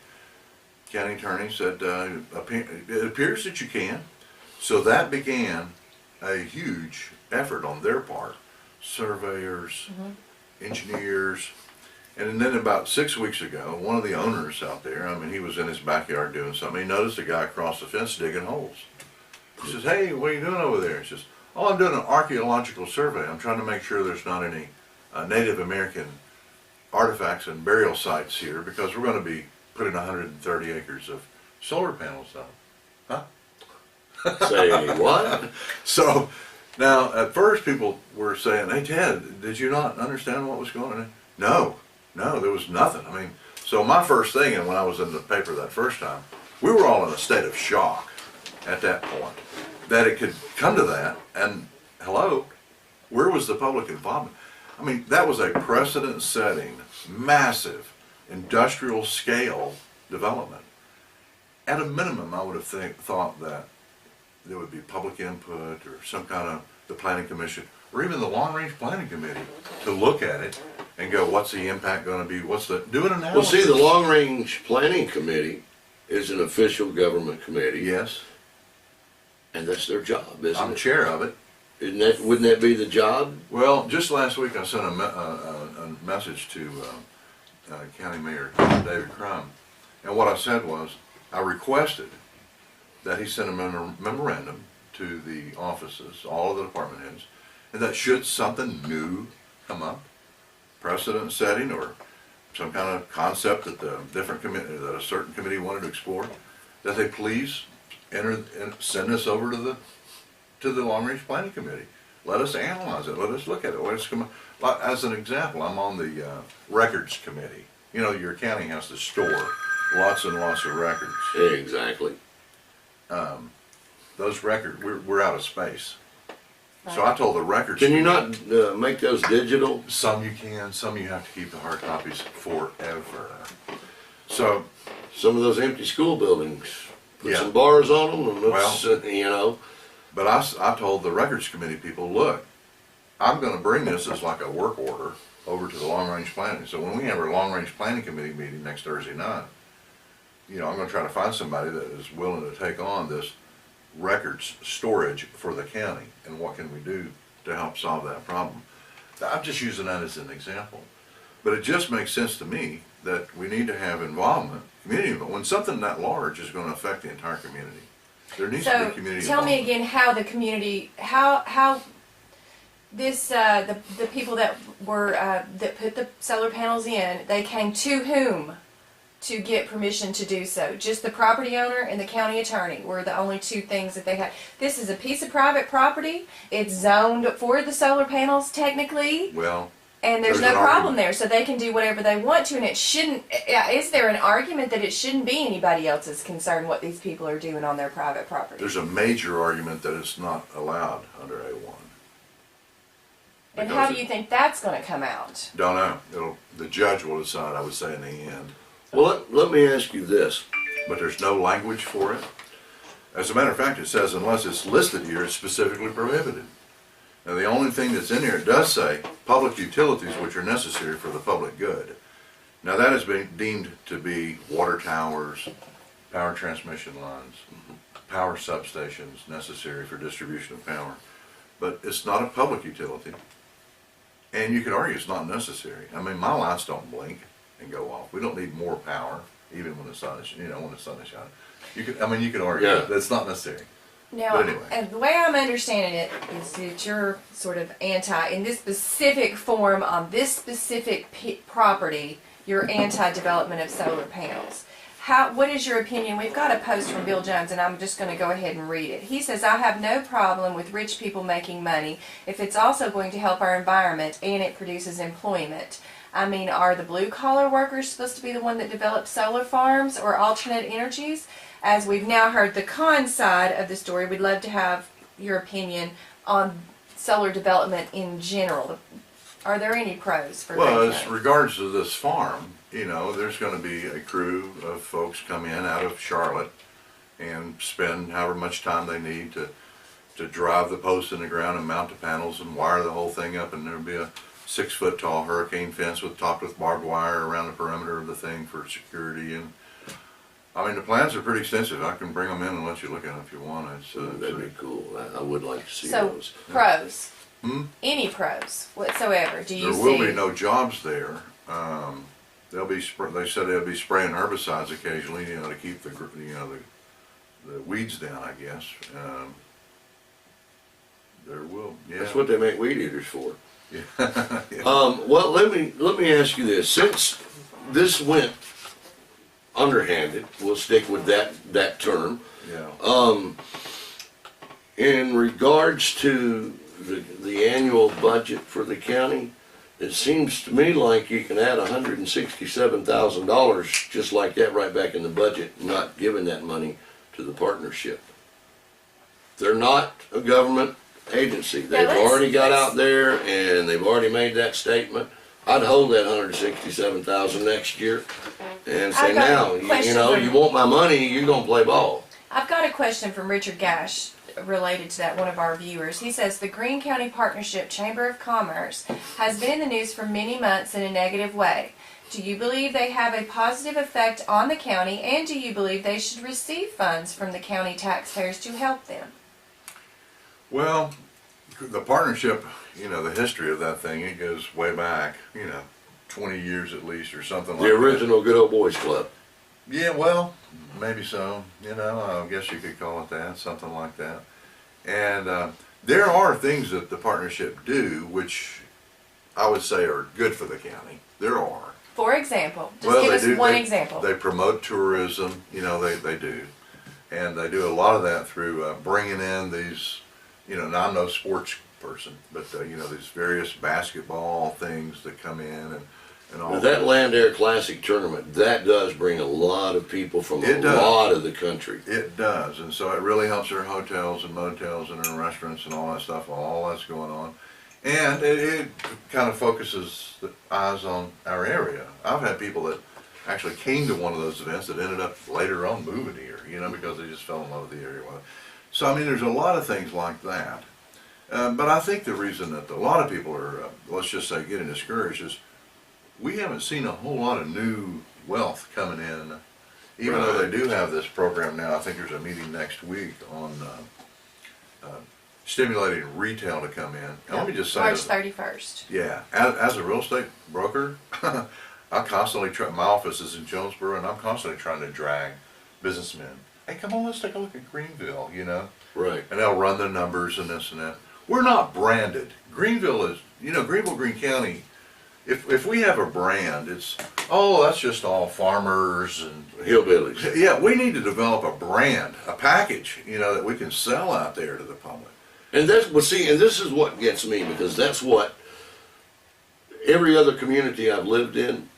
County attorney said, it appears that you can. So that began a huge effort on their part. Surveyors, engineers. And then about 6 weeks ago, one of the owners out there, he was in his backyard doing something. He noticed a guy across the fence digging holes. He says, hey, what are you doing over there? He says, oh, I'm doing an archaeological survey. I'm trying to make sure there's not any Native American artifacts and burial sites here because we're going to be putting 130 acres of solar panels up. Huh? Say what? So now at first people were saying, hey Ted, did you not understand what was going on? No, there was nothing. So my first thing, and when I was in the paper that first time, we were all in a state of shock at that point. That it could come to that, and hello, where was the public involvement? That was a precedent-setting, massive, industrial scale development. At a minimum, I would have thought that there would be public input or some kind of the planning commission, or even the long-range planning committee to look at it and go, what's the impact going to be? Do an analysis. Well, see, the long-range planning committee is an official government committee. Yes. And that's their job, isn't it? I'm chair of it. Wouldn't that be the job? Well, just last week I sent a message to County Mayor David Crum, and what I said was, I requested that he send a memorandum to the offices, all of the department heads, and that should something new come up, precedent setting or some kind of concept that the different committee, that a certain committee wanted to explore, that they please enter and send this over to the long range planning committee. Let us analyze it. Let us look at it. Let us come. As an example, I'm on the records committee. You know, your county has to store lots and lots of records. Exactly. Those records, we're out of space. So I told the records. Can you not make those digital? Some you can, some you have to keep the hard copies forever. So Some of those empty school buildings, put Yeah. some bars on them, and let's, Well- you know. But I told the records committee people, look, I'm gonna bring this as like a work order over to the long range planning. So when we have our long range planning committee meeting next Thursday night, you know, I'm gonna try to find somebody that is willing to take on this records storage for the county, and what can we do to help solve that problem. I'm just using that as an example. But it just makes sense to me that we need to have involvement, community involvement. When something that large is gonna affect the entire community, there needs to So be community tell me involvement. again how the community, how this, the people that were, that put the solar panels in, they came to whom to get permission to do so? Just the property owner and the county attorney were the only two things that they had. This is a piece of private property. It's zoned for the solar panels technically. Well, And there's There's no an problem argument. there, so they can do whatever they want to, and it shouldn't. Is there an argument that it shouldn't be anybody else's concern what these people are doing on their private property? there's a major argument that it's not allowed under A1. And how do Because you think that's going to come out? Don't know. The judge will decide, I would say, in the end. Well, let me ask you this. But there's no language for it. As a matter of fact, it says unless it's listed here, it's specifically prohibited. Now, the only thing that's in here, it does say public utilities which are necessary for the public good. Now, that has been deemed to be water towers, power transmission lines, power substations necessary for distribution of power. But it's not a public utility. And you could argue it's not necessary. I mean, my lights don't blink and go off. We don't need more power, even when the sun is, when the sun is shining. You could argue Yeah. that it's not necessary. Now, But anyway. and the way I'm understanding it is that you're sort of anti, in this specific form on this specific property, you're anti-development of solar panels. What is your opinion? We've got a post from Bill Jones, and I'm just going to go ahead and read it. He says, I have no problem with rich people making money if it's also going to help our environment and it produces employment. I mean, are the blue-collar workers supposed to be the one that develops solar farms or alternate energies? As we've now heard the con side of the story, we'd love to have your opinion on solar development in general. Are there any pros for Well, that? as regards to this farm, there's going to be a crew of folks come in out of Charlotte and spend however much time they need to drive the posts in the ground and mount the panels and wire the whole thing up, and there'll be a 6-foot tall hurricane fence topped with barbed wire around the perimeter of the thing for security. And I mean, the plans are pretty extensive. I can bring them in and let you look at them if you want. That'd be cool. I would like to see So, those. pros. Hmm? Any pros whatsoever? Do you There see? will be no jobs there. They said they'll be spraying herbicides occasionally, to keep the weeds down, I guess. There will, yeah. That's what they make weed eaters for. Yeah. Well, let me ask you this. Since this went underhanded, we'll stick with that term. Yeah. In regards to the annual budget for the county, it seems to me like you can add $167,000 just like that right back in the budget, not giving that money to the partnership. They're not a government agency. They've already got out there and they've already made that statement. I'd hold that $167,000 next year and say, I've got now, a question you want my money, you're gonna play ball. I've got a question from Richard Gash related to that, one of our viewers. He says, the Greene County Partnership Chamber of Commerce has been in the news for many months in a negative way. Do you believe they have a positive effect on the county, and do you believe they should receive funds from the county taxpayers to help them? Well, the partnership, the history of that thing, it goes way back, 20 years at least or something like The that. original Good Old Boys Club. Yeah, well, maybe so. You know, I guess you could call it that, something like that. And there are things that the partnership do which I would say are good for the county. There are. For example, just give us one example. They promote tourism, you know, they do. And they do a lot of that through bringing in these, you know, now I'm no sports person, but, you know, these various basketball things that come in and all Now, that Land Air Classic tournament, that does bring a lot of people from a lot of the country. It does, and so it really helps their hotels and motels and their restaurants and all that stuff, all that's going on. And it kind of focuses the eyes on our area. I've had people that actually came to one of those events that ended up later on moving here, you know, because they just fell in love with the area. So, I mean, there's a lot of things like that. But I think the reason that a lot of people are, let's just say, getting discouraged is we haven't seen a whole lot of new wealth coming in, even though they do have this program now. I think there's a meeting next week on stimulating retail to come in. And let me just say, March 31st. Yeah, as a real estate broker, I constantly try. My office is in Jonesboro, and I'm constantly trying to drag businessmen. Hey, come on, let's take a look at Greeneville, you know. Right. And they'll run the numbers and this and that. We're not branded. Greeneville is, you know, Greeneville, Greene County. If we have a brand, it's, oh, that's just all farmers and Hillbillies. Yeah, we need to develop a brand, a package, you know, that we can sell out there to the public. And that's, well, see, and this is what gets me, because that's what every other community I've lived in,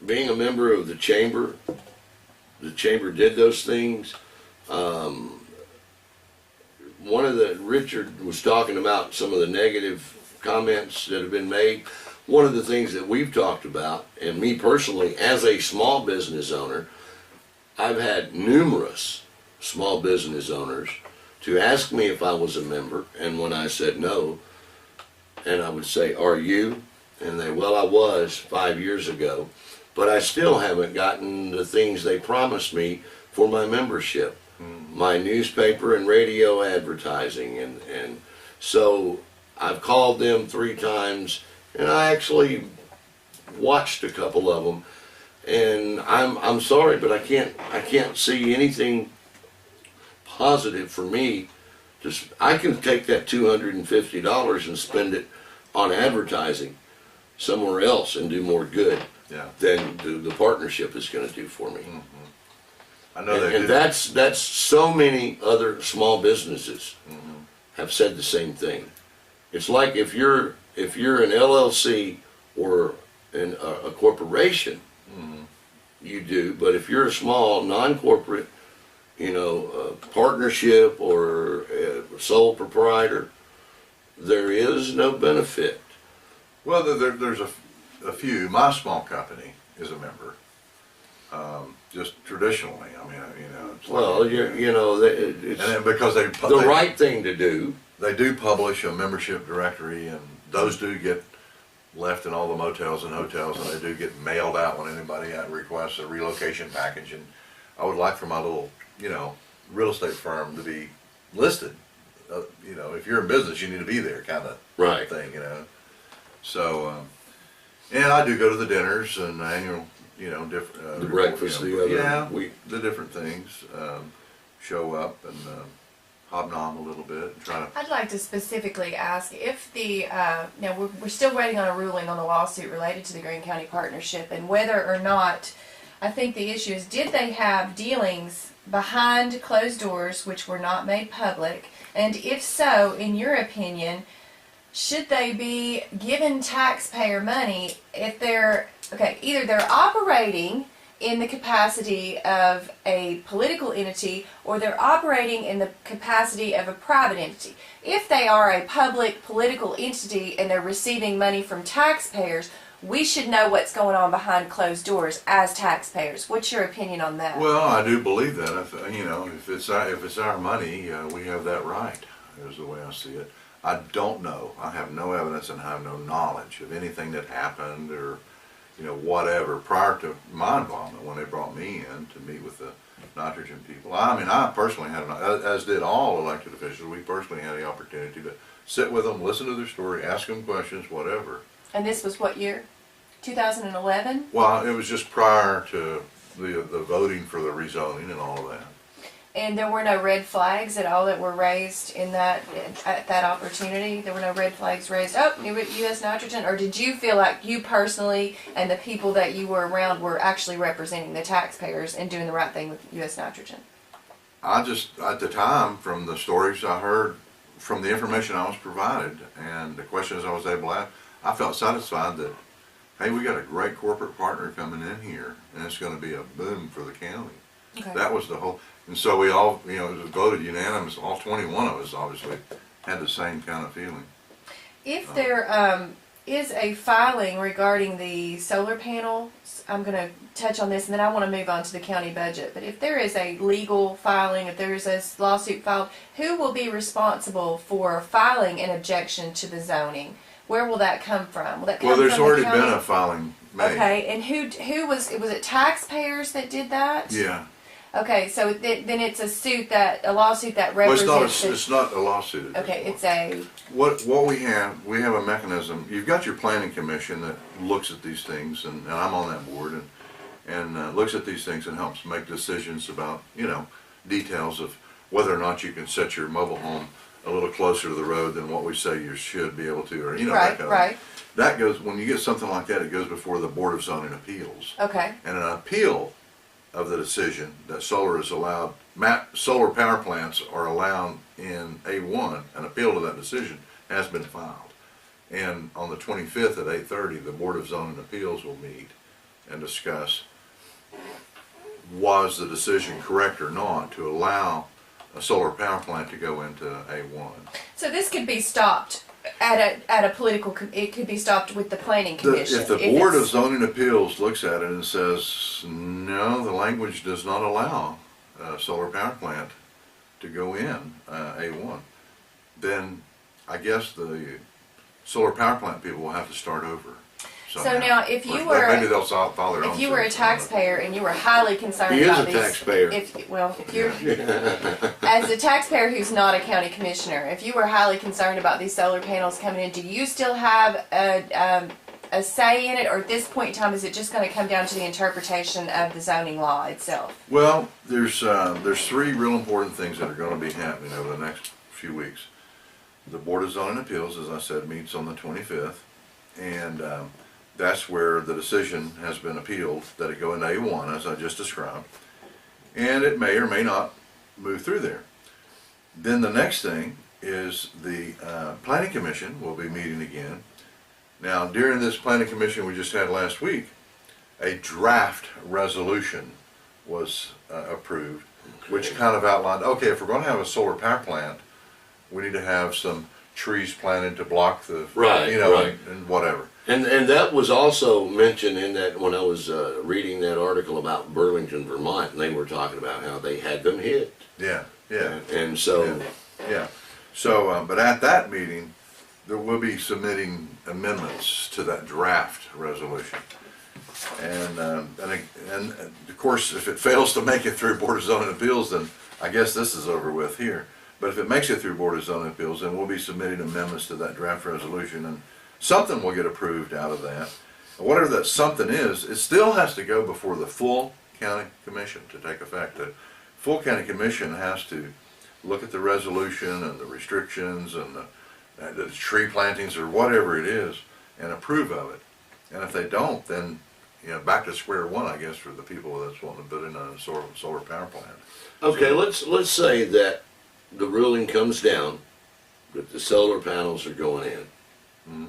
being a member of the chamber did those things. Richard was talking about some of the negative comments that have been made. One of the things that we've talked about, and me personally, as a small business owner, I've had numerous small business owners to ask me if I was a member, and when I said no, and I would say, are you? And they, well, I was 5 years ago, but I still haven't gotten the things they promised me for my membership. My newspaper and radio advertising, and so I've called them 3 times, and I actually watched a couple of them, and I'm sorry, but I can't see anything positive for me. Just, I can take that $250 and spend it on advertising somewhere else and do more good than the partnership is going to do for me. Mm-hmm. I know and that's so many other small businesses have said the same thing. It's like if you're an LLC or a corporation, you do. But if you're a small non-corporate, you know, partnership or sole proprietor, there is no benefit. Well, there's a few. My small company is a member. Just traditionally, I mean, you know. It's well, like, you know, it's and then because they the right thing to do. They do publish a membership directory, and those do get left in all the motels and hotels, and they do get mailed out when anybody requests a relocation package. And I would like for my little, you know, real estate firm to be listed. You know, if you're in business, you need to be there, kind of thing, you know. So, and I do go to the dinners and annual, you know, different the breakfast, you know, the other the different things. Show up and hobnob a little bit and try to. I'd like to specifically ask if the, now we're still waiting on a ruling on the lawsuit related to the Greene County Partnership, and whether or not, I think the issue is, did they have dealings behind closed doors which were not made public? And if so, in your opinion, should they be given taxpayer money if they're, okay, either they're operating in the capacity of a political entity or they're operating in the capacity of a private entity. If they are a public political entity and they're receiving money from taxpayers, we should know what's going on behind closed doors as taxpayers. What's your opinion on that? Well, I do believe that. If, you know, if it's our money, we have that right. Is the way I see it. I don't know. I have no evidence and I have no knowledge of anything that happened or, you know, whatever prior to my involvement when they brought me in to meet with the nitrogen people. I mean, I personally had, as did all elected officials, we personally had the opportunity to sit with them, listen to their story, ask them questions, whatever. And this was what year? 2011? Well, it was just prior to the voting for the rezoning and all of that. And there were no red flags at all that were raised in that, at that opportunity? There were no red flags raised, oh, new US Nitrogen? Or did you feel like you personally and the people that you were around were actually representing the taxpayers and doing the right thing with US Nitrogen? I just, at the time, from the stories I heard, from the information I was provided, and the questions I was able to ask, I felt satisfied that, hey, we got a great corporate partner coming in here, and it's gonna be a boom for the county. Okay. That was the whole, and so we all, you know, it was voted unanimous, all 21 of us obviously had the same kind of feeling. If there is a filing regarding the solar panels, I'm going to touch on this and then I want to move on to the county budget. But if there is a legal filing, if there is a lawsuit filed, who will be responsible for filing an objection to the zoning? Where will that come from? Will that come Well, there's from the already county? been a filing made. Okay, and who was it taxpayers that did that? Yeah. Okay, so then it's a lawsuit that Well, represents. it's not a lawsuit. at this Okay, point. it's a. What we have a mechanism. You've got your planning commission that looks at these things, and I'm on that board, and looks at these things and helps make decisions about, you know, details of whether or not you can set your mobile home a little closer to the road than what we say you should be able to, or, you know, that Right, kind of right. thing. That goes, when you get something like that, it goes before the Board of Zoning Appeals. Okay. And an appeal of the decision that solar is allowed, solar power plants are allowed in A1, an appeal to that decision has been filed. And on the 25th at 8:30, the Board of Zoning Appeals will meet and discuss, was the decision correct or not to allow a solar power plant to go into A1. So this could be stopped at a political. It could be stopped with the planning commission. If the Board of it's- Zoning Appeals looks at it and says, no, the language does not allow a solar power plant to go in A1, then I guess the solar power plant people will have to start over. So somehow. now, if you Or were, maybe they'll file their own. if you were a suit, I don't know. taxpayer and you were highly concerned He is about a these, taxpayer. if you're as a taxpayer who's not a county commissioner, if you were highly concerned about these solar panels coming in, do you still have a say in it, or at this point in time, is it just going to come down to the interpretation of the zoning law itself? Well, there's three real important things that are going to be happening over the next few weeks. The Board of Zoning Appeals, as I said, meets on the 25th, and that's where the decision has been appealed that it go into A1, as I just described, and it may or may not move through there. Then the next thing is the Planning Commission will be meeting again. Now, during this Planning Commission we just had last week, a draft resolution was approved, which kind of outlined, okay, if we're going to have a solar power plant, we need to have some trees planted to block the, Right, you know, right. and whatever. And that was also mentioned in that, when I was reading that article about Burlington, Vermont, and they were talking about how they had them hit. Yeah, yeah, And so, yeah. So, but at that meeting, there will be submitting amendments to that draft resolution. And of course, if it fails to make it through Board of Zoning Appeals, then I guess this is over with here. But if it makes it through Board of Zoning Appeals, then we'll be submitting amendments to that draft resolution, and something will get approved out of that. And whatever that something is, it still has to go before the full county commission to take effect. The full county commission has to look at the resolution and the restrictions and the tree plantings or whatever it is and approve of it. And if they don't, then, you know, back to square one, I guess, for the people that's wanting to put in a solar power plant. okay, let's say that the ruling comes down that the solar panels are going in. Mhm.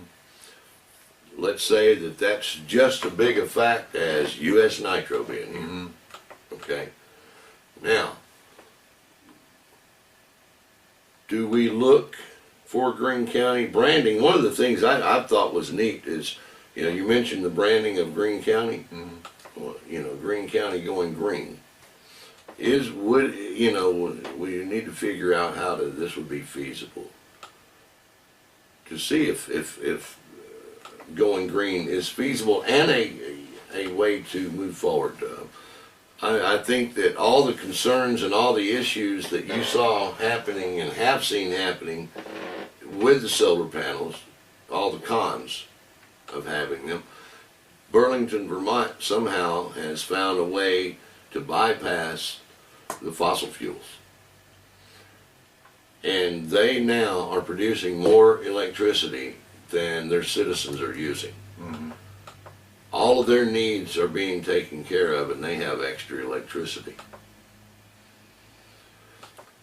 Let's say that that's just as big a fact as US Nitro being here. Mhm. Okay. Now, do we look for Greene County branding? One of the things I thought was neat is, you know, you mentioned the branding of Greene County. Mhm. Well, you know, Greene County going green. We need to figure out how this would be feasible. To see if going green is feasible and a way to move forward. I think that all the concerns and all the issues that you saw happening and have seen happening with the solar panels, all the cons of having them, Burlington, Vermont somehow has found a way to bypass the fossil fuels. And they now are producing more electricity than their citizens are using. Mhm. All of their needs are being taken care of, and they have extra electricity.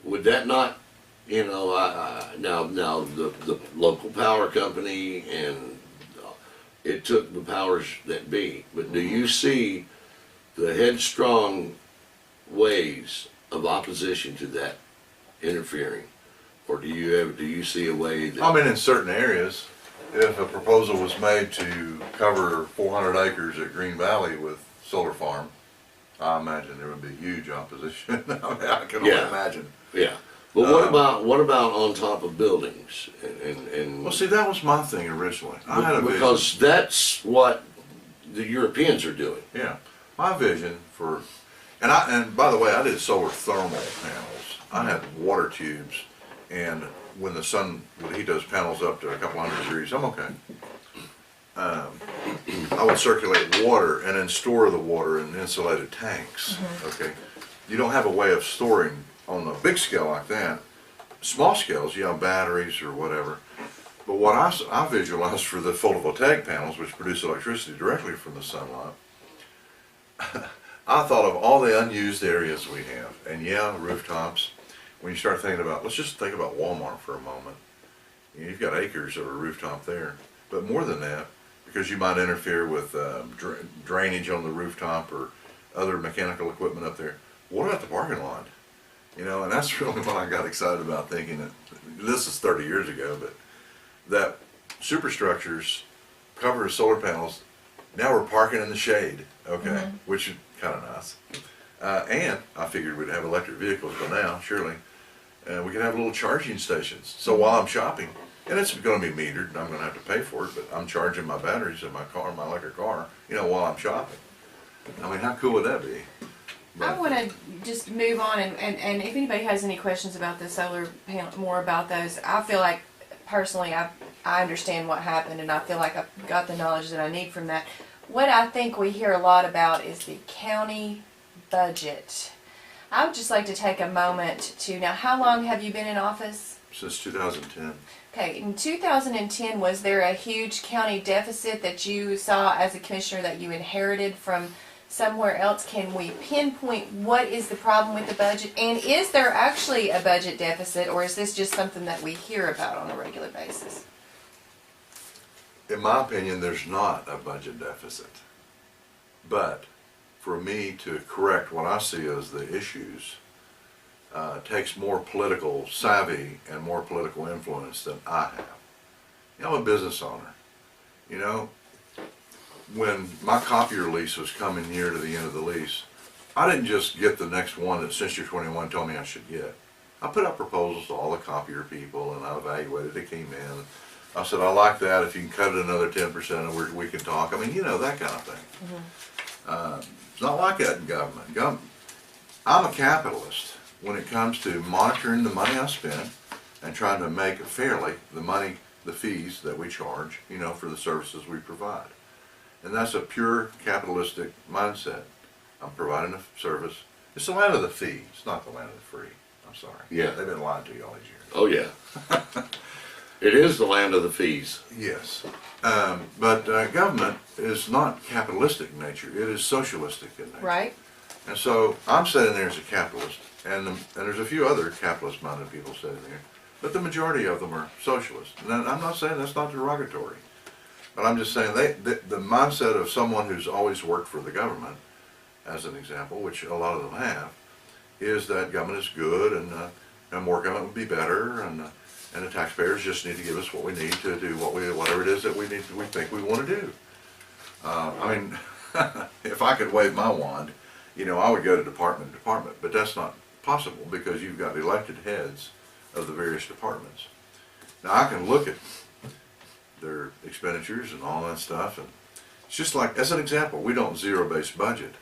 Would that not, now the local power company, and it took the powers that be, but do you see the headstrong ways of opposition to that interfering? Or do you see a way that... I mean, in certain areas, if a proposal was made to cover 400 acres at Green Valley with solar farm, I imagine there would be huge opposition. I mean, I can only Yeah. imagine. Yeah, but what about on top of buildings and Well, see, that was my thing originally. I had a vision. because that's what the Europeans are doing. Yeah, my vision for, and by the way, I did solar thermal panels. I had water tubes, and when the sun would heat those panels up to a couple hundred degrees, I'm okay. I would circulate water and then store the water in insulated tanks. Okay, you don't have a way of storing on a big scale like that. Small scales, you have batteries or whatever. But what I visualized for the photovoltaic panels, which produce electricity directly from the sunlight, I thought of all the unused areas we have. And yeah, rooftops. When you start thinking about, let's just think about Walmart for a moment. You've got acres of a rooftop there. But more than that, because you might interfere with drainage on the rooftop or other mechanical equipment up there, what about the parking lot? And that's really what I got excited about, thinking that, this is 30 years ago, but that superstructures cover solar panels, now we're parking in the shade, okay, which is kind of nice. And I figured we'd have electric vehicles by now, surely. We could have little charging stations. So while I'm shopping, and it's going to be metered, and I'm going to have to pay for it, but I'm charging my batteries in my car, my electric car, while I'm shopping. I mean, how cool would that be? I want to just move on, and if anybody has any questions about the solar panel, more about those, I feel like personally I understand what happened, and I feel like I've got the knowledge that I need from that. What I think we hear a lot about is the county budget. I would just like to take a moment to, now how long have you been in office? Since 2010. Okay, in 2010, was there a huge county deficit that you saw as a commissioner that you inherited from somewhere else? Can we pinpoint what is the problem with the budget? And is there actually a budget deficit, or is this just something that we hear about on a regular basis? In my opinion, there's not a budget deficit. But for me to correct what I see as the issues takes more political savvy and more political influence than I have. I'm a business owner. When my copier lease was coming near to the end of the lease, I didn't just get the next one that Century 21 told me I should get. I put out proposals to all the copier people, and I evaluated. They came in. I said, I like that. If you can cut it another 10%, we can talk. I mean, that kind of thing. It's not like that in government. I'm a capitalist when it comes to monitoring the money I spend and trying to make it fairly the fees that we charge, for the services we provide. And that's a pure capitalistic mindset. I'm providing a service. It's the land of the fee. It's not the land of the free. I'm sorry. Yeah. They've been lying to you all these years. Oh yeah. It is the land of the fees. Yes. But government is not capitalistic in nature. It is socialistic in nature. Right. And so I'm sitting there as a capitalist, and there's a few other capitalist-minded people sitting there, but the majority of them are socialists. And I'm not saying that's not derogatory, but I'm just saying the mindset of someone who's always worked for the government, as an example, which a lot of them have, is that government is good and more government would be better, and the taxpayers just need to give us what we need to do whatever it is that we think we want to do. I mean, if I could wave my wand, I would go to department to department, but that's not possible because you've got elected heads of the various departments. Now I can look at their expenditures and all that stuff, and it's just like, as an example, we don't zero-based budget.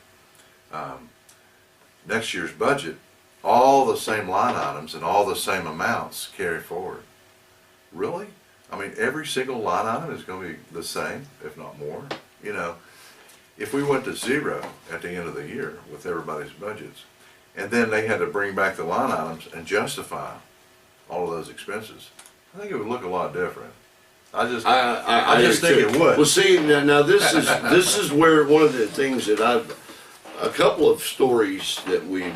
Next year's budget, all the same line items and all the same amounts carry forward. Really? I mean, every single line item is going to be the same, if not more. if we went to zero at the end of the year with everybody's budgets, and then they had to bring back the line items and justify all of those expenses, I think it would look a lot different. I just think it would. Well, see, now this is where one of the things that a couple of stories that we've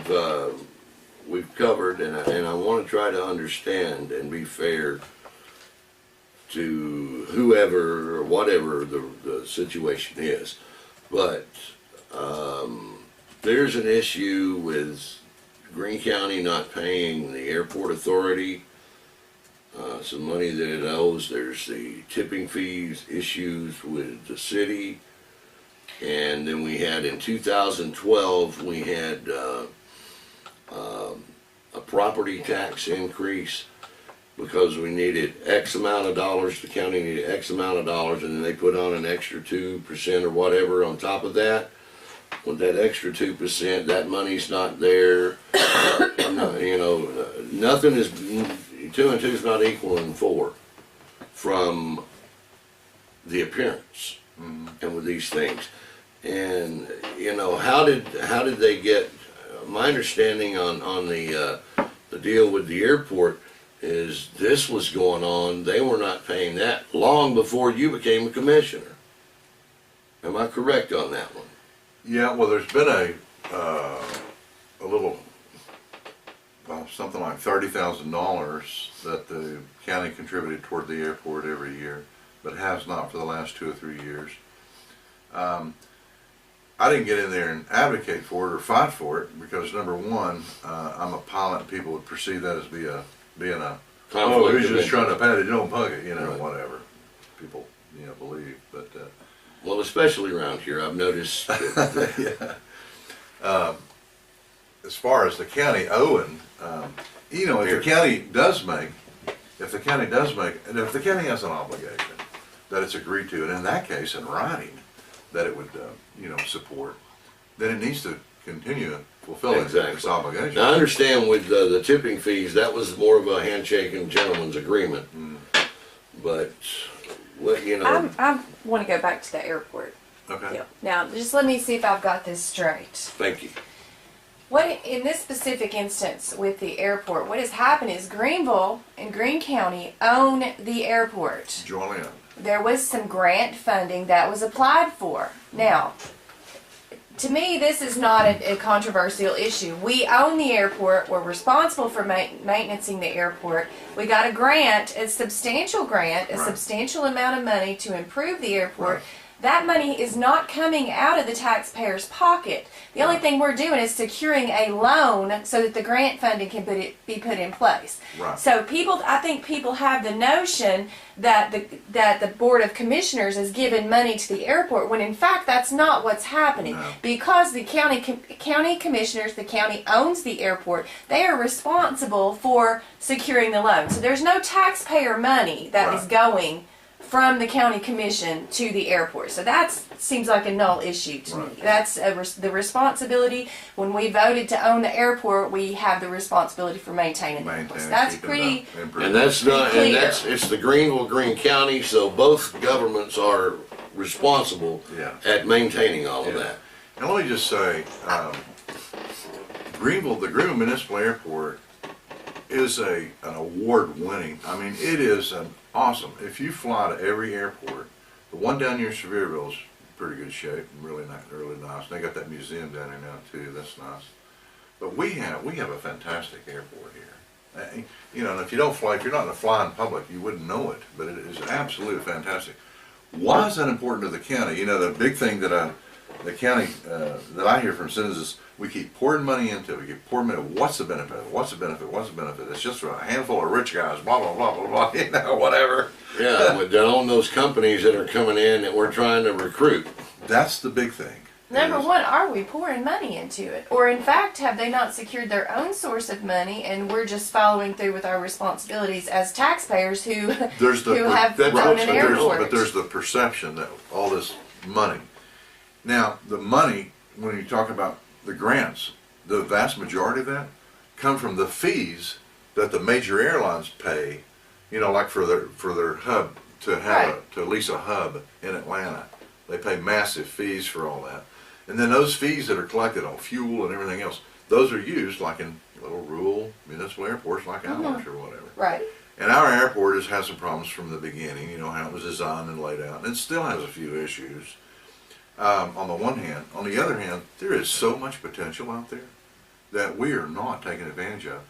covered, and I want to try to understand and be fair to whoever or whatever the situation is, but there's an issue with Greene County not paying the airport authority some money that it owes. There's the tipping fees issues with the city, and then we had in 2012 we had a property tax increase because we needed X amount of dollars. The county needed X amount of dollars, and then they put on an extra 2% or whatever on top of that. With that extra 2%, that money's not there. You know, nothing is. 2 and 2 is not equaling 4 from the appearance, and with these things. And you know, how did they get? My understanding on the deal with the airport is this was going on. They were not paying that long before you became a commissioner. Am I correct on that one? Yeah. Well, there's been a little. Well, something like $30,000 that the county contributed toward the airport every year, but has not for the last 2 or 3 years. I didn't get in there and advocate for it or fight for it because, number one, I'm a pilot and people would perceive that as being a oh, who's just trying to pat it, don't pug it, you know, right. Whatever people, you know, believe. But well, especially around here, I've noticed that, yeah. As far as the county owing, you know, if the county does make, and if the county has an obligation that it's agreed to, and in that case, in writing, that it would, you know, support, then it needs to continue fulfilling its obligation. Now, I understand with the tipping fees, that was more of a handshake and gentleman's agreement. But, well, you know. I want to go back to the airport. Okay. Yeah. Now, just let me see if I've got this straight. Thank you. What, in this specific instance with the airport, what has happened is Greeneville and Greene County own the airport. Jointly owned. There was some grant funding that was applied for. Now, to me, this is not a controversial issue. We own the airport. We're responsible for maintaining the airport. We got a grant, a substantial grant, a substantial amount of money to improve the airport. Right. That money is not coming out of the taxpayer's pocket. The only thing we're doing is securing a loan so that the grant funding can be put in place. Right. So I think people have the notion that the Board of Commissioners is giving money to the airport when in fact that's not what's happening. No. Because the county commissioners, the county owns the airport, they are responsible for securing the loan. So there's no taxpayer money that is going from the county commission to the airport. So that seems like a null issue to me. That's the responsibility. When we voted to own the airport, we have the responsibility for maintaining the airport. So that's pretty. And that's not. And it's the Greeneville, Greene County. So both governments are responsible at maintaining all of that. And let me just say, Greeneville, the Greeneville Municipal Airport, is an award-winning. I mean, it is an awesome. If you fly to every airport, the one down near Sevierville is in pretty good shape and really nice. They got that museum down there now too. That's nice. But we have a fantastic airport here. You know, and if you're not in the flying public, you wouldn't know it. But it is absolutely fantastic. Why is that important to the county? You know, the big thing that the county that I hear from citizens is we keep pouring money into it. We keep pouring money. What's the benefit? What's the benefit? What's the benefit? It's just for a handful of rich guys. Blah blah blah blah blah. You know, whatever. Yeah, but they own those companies that are coming in that we're trying to recruit. That's the big thing. Number one, are we pouring money into it? Or in fact, have they not secured their own source of money and we're just following through with our responsibilities as taxpayers who have owned an airport? But there's the perception that all this money. Now, the money, when you talk about the grants, the vast majority of that come from the fees that the major airlines pay, you know, like for their hub to lease a hub in Atlanta. They pay massive fees for all that. And then those fees that are collected on fuel and everything else, those are used like in little rural municipal airports like ours or whatever. Right. And our airport has had some problems from the beginning, you know, how it was designed and laid out. And it still has a few issues on the one hand. On the other hand, there is so much potential out there that we are not taking advantage of.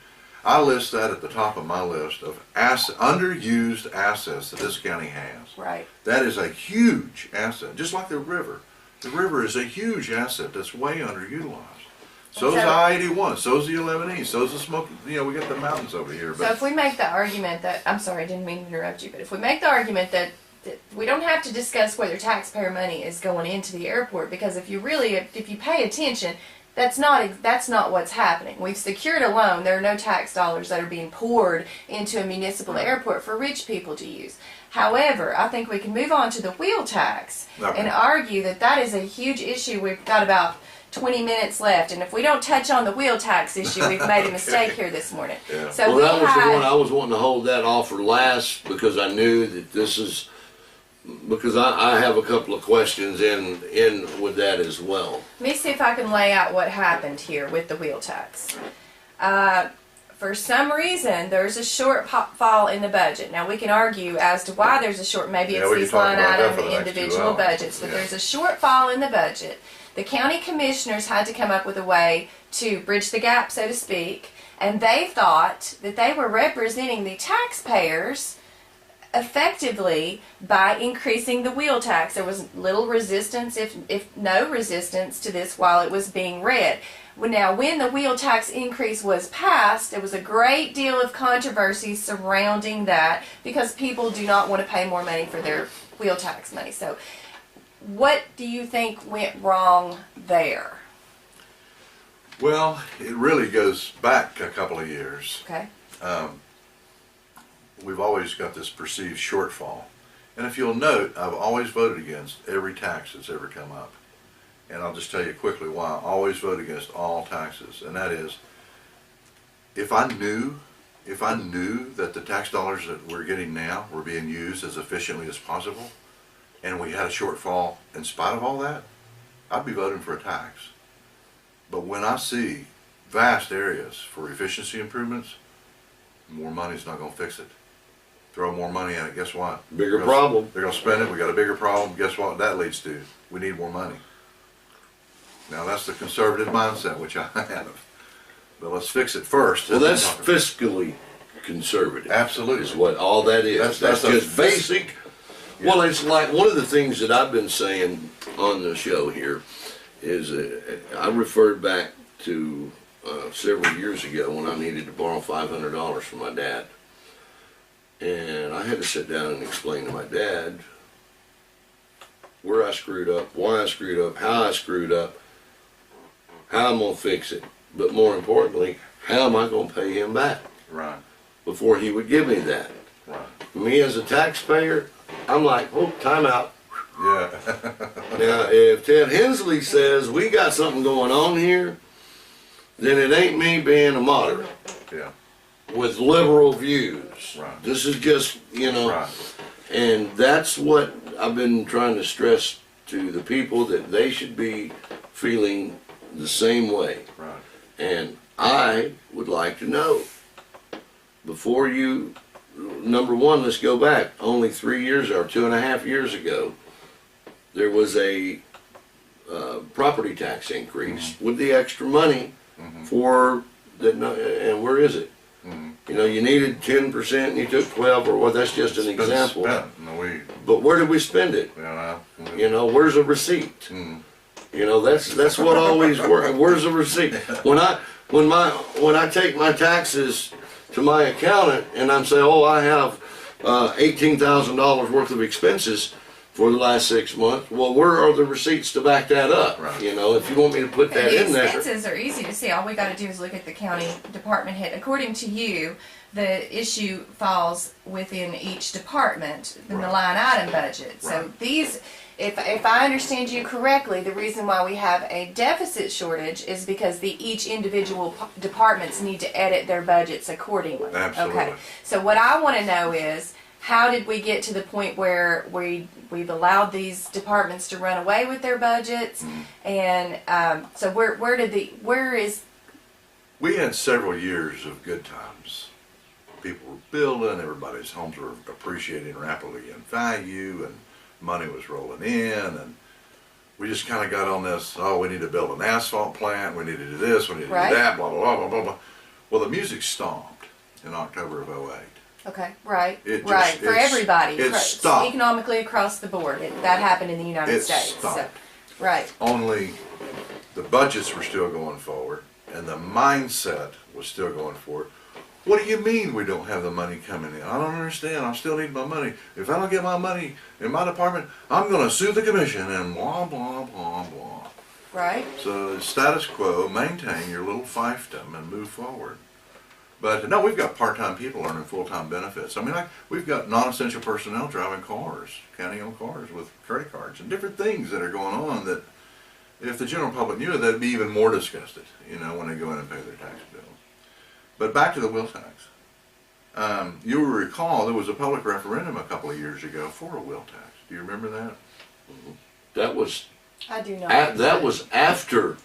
I list that at the top of my list of underused assets that this county has. Right. That is a huge asset, just like the river. The river is a huge asset that's way underutilized. So's So- I-81, so's the 11E, so's the Smoky, you know, we got the mountains over here. So if we make the argument that, I'm sorry, I didn't mean to interrupt you, but if we make the argument that we don't have to discuss whether taxpayer money is going into the airport, because if you pay attention, that's not what's happening. We've secured a loan. There are no tax dollars that are being poured into a municipal airport for rich people to use. However, I think we can move on to the wheel tax and argue that that is a huge issue. We've got about 20 minutes left, and if we don't touch on the wheel tax issue, we've made a mistake here this morning. Yeah. So Well, that was the one I had, was wanting to hold that off for last because I knew that this is, because I have a couple of questions in with that as well. let me see if I can lay out what happened here with the wheel tax. For some reason, there's a shortfall in the budget. Now, we can argue as to why there's a short, maybe Yeah, it's we can these talk line about that item for the next 2 individual hours. budgets, but Yeah. there's a shortfall in the budget. The county commissioners had to come up with a way to bridge the gap, so to speak, and they thought that they were representing the taxpayers effectively by increasing the wheel tax. There was little resistance, if no resistance to this while it was being read. Now, when the wheel tax increase was passed, there was a great deal of controversy surrounding that because people do not want to pay more money for their wheel tax money. So, what do you think went wrong there? Well, it really goes back a couple of years. Okay. We've always got this perceived shortfall. And if you'll note, I've always voted against every tax that's ever come up. And I'll just tell you quickly why. I always vote against all taxes. And that is, if I knew that the tax dollars that we're getting now were being used as efficiently as possible, and we had a shortfall in spite of all that, I'd be voting for a tax. But when I see vast areas for efficiency improvements, more money's not going to fix it. Throw more money at it, guess what? Bigger problem. They're going to spend it, we got a bigger problem, guess what that leads to? We need more money. Now that's the conservative mindset, which I have. But let's fix it first. Well, that's fiscally conservative. Absolutely. Is what all that is. That's a just basic. Well, it's like one of the things that I've been saying on the show here is I referred back to several years ago when I needed to borrow $500 from my dad. And I had to sit down and explain to my dad where I screwed up, why I screwed up, how I screwed up, how I'm going to fix it. But more importantly, how am I going to pay him back Right, before he would give me that? right. Me as a taxpayer, I'm like, oh, time out. Yeah. Now, if Ted Hensley says we got something going on here, then it ain't me being a moderate Yeah, with liberal views. Right. This is just, right. and that's what I've been trying to stress to the people, that they should be feeling the same way. Right. And I would like to know, before you, number one, let's go back only 3 years or 2.5 years ago, there was a property tax increase with the extra money for the, and where is it? You needed 10% and you took 12, or what? That's just an example. But where did we spend it? Where's the receipt? That's what always works. Where's the receipt? When I take my taxes to my accountant and I'm saying, oh, I have $18,000 worth of expenses for the last 6 months. Well, where are the receipts to back that up? Right. If you want me to put that And in the there. expenses are easy to see. All we got to do is look at the county department head. According to you, the issue falls within each department in the line item budget. So these, if I understand you correctly, the reason why we have a deficit shortage is because each individual departments need to edit their budgets accordingly. Absolutely. Okay. So what I want to know is, how did we get to the point where we've allowed these departments to run away with their budgets? And so where is We had several years of good times. People were building, everybody's homes were appreciating rapidly in value, and money was rolling in, and we just kind of got on this, oh, we need to build an asphalt plant, we need to do this, we need to Right. do that, blah, blah, blah, blah, blah, blah. Well, the music stopped in October of '08. okay, right, It just- right, for it's- everybody, it right, stopped. economically across the board. That happened in the United It States. So, stopped. right, Only the budgets were still going forward, and the mindset was still going forward. What do you mean we don't have the money coming in? I don't understand. I still need my money. If I don't get my money in my department, I'm going to sue the commission and blah, blah, blah, blah. right. So status quo, maintain your little fiefdom and move forward. But no, we've got part-time people earning full-time benefits. I mean, we've got non-essential personnel driving cars, county-owned cars with credit cards and different things that are going on that if the general public knew it, they'd be even more disgusted, you know, when they go in and pay their tax bill. But back to the wheel tax. You will recall there was a public referendum a couple of years ago for a wheel tax. Do you remember that? That was, I do not. that was after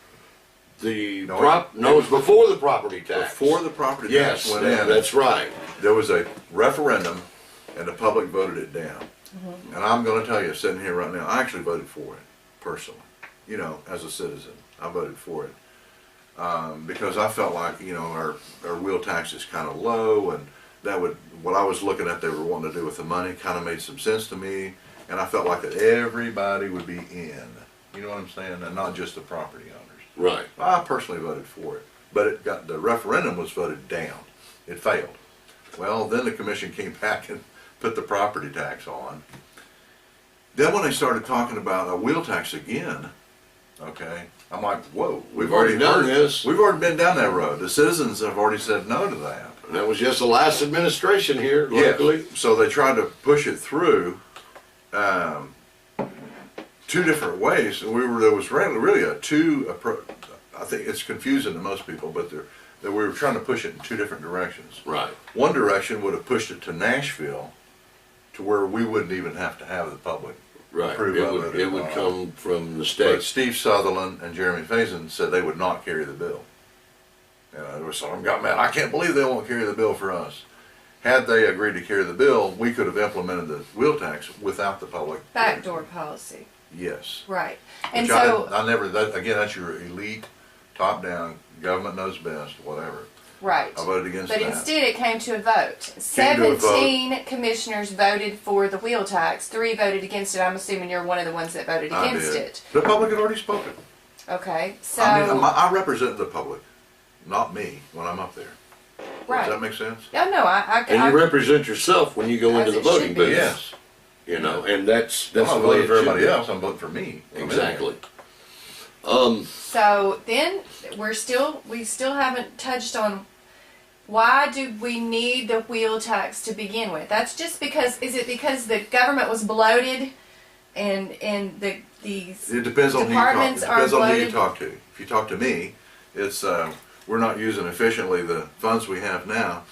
the No, no, it was before the property tax. Before the property Yes, tax went in, that's right. there was a referendum and the public voted it down. And I'm going to tell you, sitting here right now, I actually voted for it, personally. You know, as a citizen, I voted for it. Because I felt like, you know, our wheel tax is kind of low, and that would, what I was looking at they were wanting to do with the money kind of made some sense to me, and I felt like that everybody would be in, you know what I'm saying, and not just the property owners. Right. I personally voted for it, but it got, the referendum was voted down. It failed. Well, then the commission came back and put the property tax on. Then when they started talking about a wheel tax again, okay, I'm like, whoa, We've already done this. We've already been down that road. The citizens have already said no to that. And that was just the last administration here, locally. Yes. So they tried to push it through two different ways. And there was really a two approach. I think it's confusing to most people, but that we were trying to push it in two different directions. Right. One direction would have pushed it to Nashville, to where we wouldn't even have to have the public Right. approve of it. It would come from the But states. Steve Sutherland and Jeremy Faison said they would not carry the bill. And there was some got mad. I can't believe they won't carry the bill for us. Had they agreed to carry the bill, we could have implemented the wheel tax without the public. Backdoor policy. Yes. Right. And Which so, I never. That again, that's your elite, top down. Government knows best. Whatever. right. I voted against But that. instead it came to a vote. Came to a vote. 17 commissioners voted for the wheel tax. 3 voted against it. I'm assuming you're one of the ones that voted I against did. it. The public had already spoken. Okay. So, I mean, I represent the public, not me when I'm up there. right. Does that make sense? Yeah, no, I And you represent yourself when you go As into the it should voting be. booth. Yes. You know, and that's I'm the not way voting it for should everybody be. else. I'm voting for me. Exactly. So then we still haven't touched on why do we need the wheel tax to begin with? That's just because, is it because the government was bloated and these It depends on who you talk. It departments are depends on who you bloated? talk to. If you talk to me, it's we're not using efficiently the funds we have now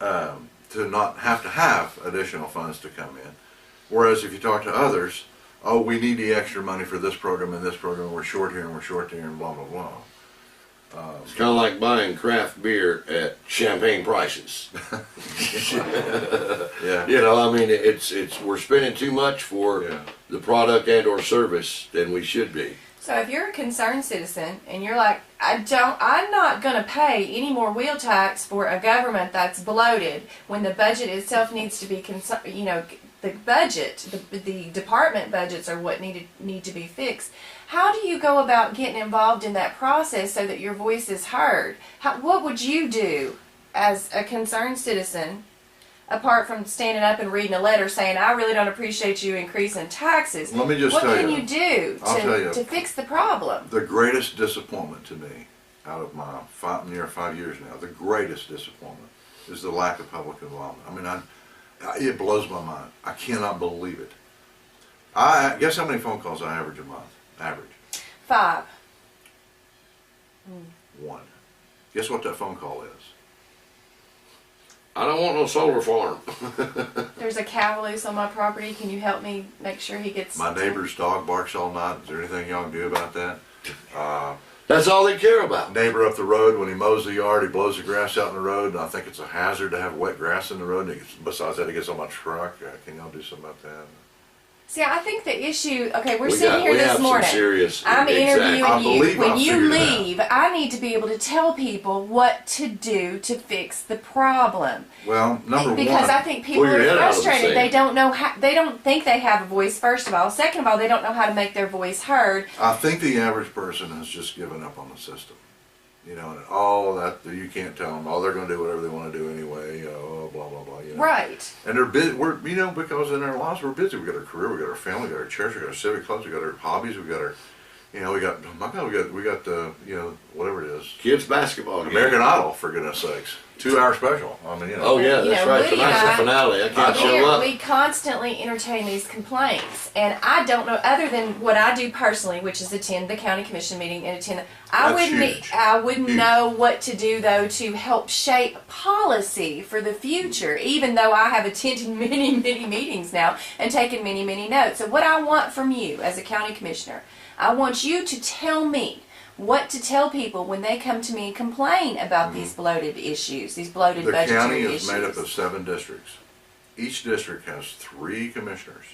to not have to have additional funds to come in. Whereas if you talk to others, oh, we need the extra money for this program and this program. We're short here and we're short there and blah blah blah. It's kind of like buying craft beer at champagne prices. Yeah. You know, I mean, it's we're spending too much for Yeah. the product and or service than we should be. So if you're a concerned citizen and you're like, I'm not going to pay any more wheel tax for a government that's bloated when the budget itself needs to be, the budget, the department budgets are what need to be fixed. How do you go about getting involved in that process so that your voice is heard? What would you do as a concerned citizen, apart from standing up and reading a letter saying, I really don't appreciate you increasing taxes? Let me just what tell can you. you do I'll tell you. to fix the problem? The greatest disappointment to me, out of my near 5 years now, the greatest disappointment is the lack of public involvement. I mean, it blows my mind. I cannot believe it. Guess how many phone calls I average a month? Average. 5. 1. Guess what that phone call is? I don't want no solar farm. there's a cow loose on my property, can you help me make sure he gets? My neighbor's dog barks all night. Is there anything y'all can do about that? That's all they care about. Neighbor up the road, when he mows the yard, he blows the grass out in the road, and I think it's a hazard to have wet grass in the road. And besides that, he gets on my truck. Can y'all do something about that? See, I think the issue, okay, we're We sitting here have this some morning. serious. I'm interviewing I you. believe When I'll you figure it out. leave, I need to be able to tell people what to do to fix the problem. Well, number one. Because I think people Pull your are head out of the frustrated. sand. They don't know how, they don't think they have a voice, first of all. Second of all, they don't know how to make their voice heard. I think the average person has just given up on the system. You know, and all that, you can't tell them, oh, they're going to do whatever they want to do anyway, oh, blah, blah, blah. You know? Right. And they're busy, you know, because in our lives we're busy. We got our career, we got our family, we got our church, we got our civic clubs, we got our hobbies, we got our, you know, we got, oh my God, we got you know, whatever it is. Kids basketball game. American Idol, for goodness sakes. 2-hour special. I mean, you know. Oh yeah, You that's know, right. Woody Tonight's and the I- finale. I can't Here, show up. we constantly entertain these complaints, and I don't know, other than what I do personally, which is attend the county commission meeting and attend. That's huge. I wouldn't Huge. know what to do though to help shape policy for the future. Even though I have attended many meetings now and taken many notes. So what I want from you as a county commissioner, I want you to tell me what to tell people when they come to me and complain about these bloated issues, these bloated The budgetary county issues. is made up of 7 districts. Each district has 3 commissioners.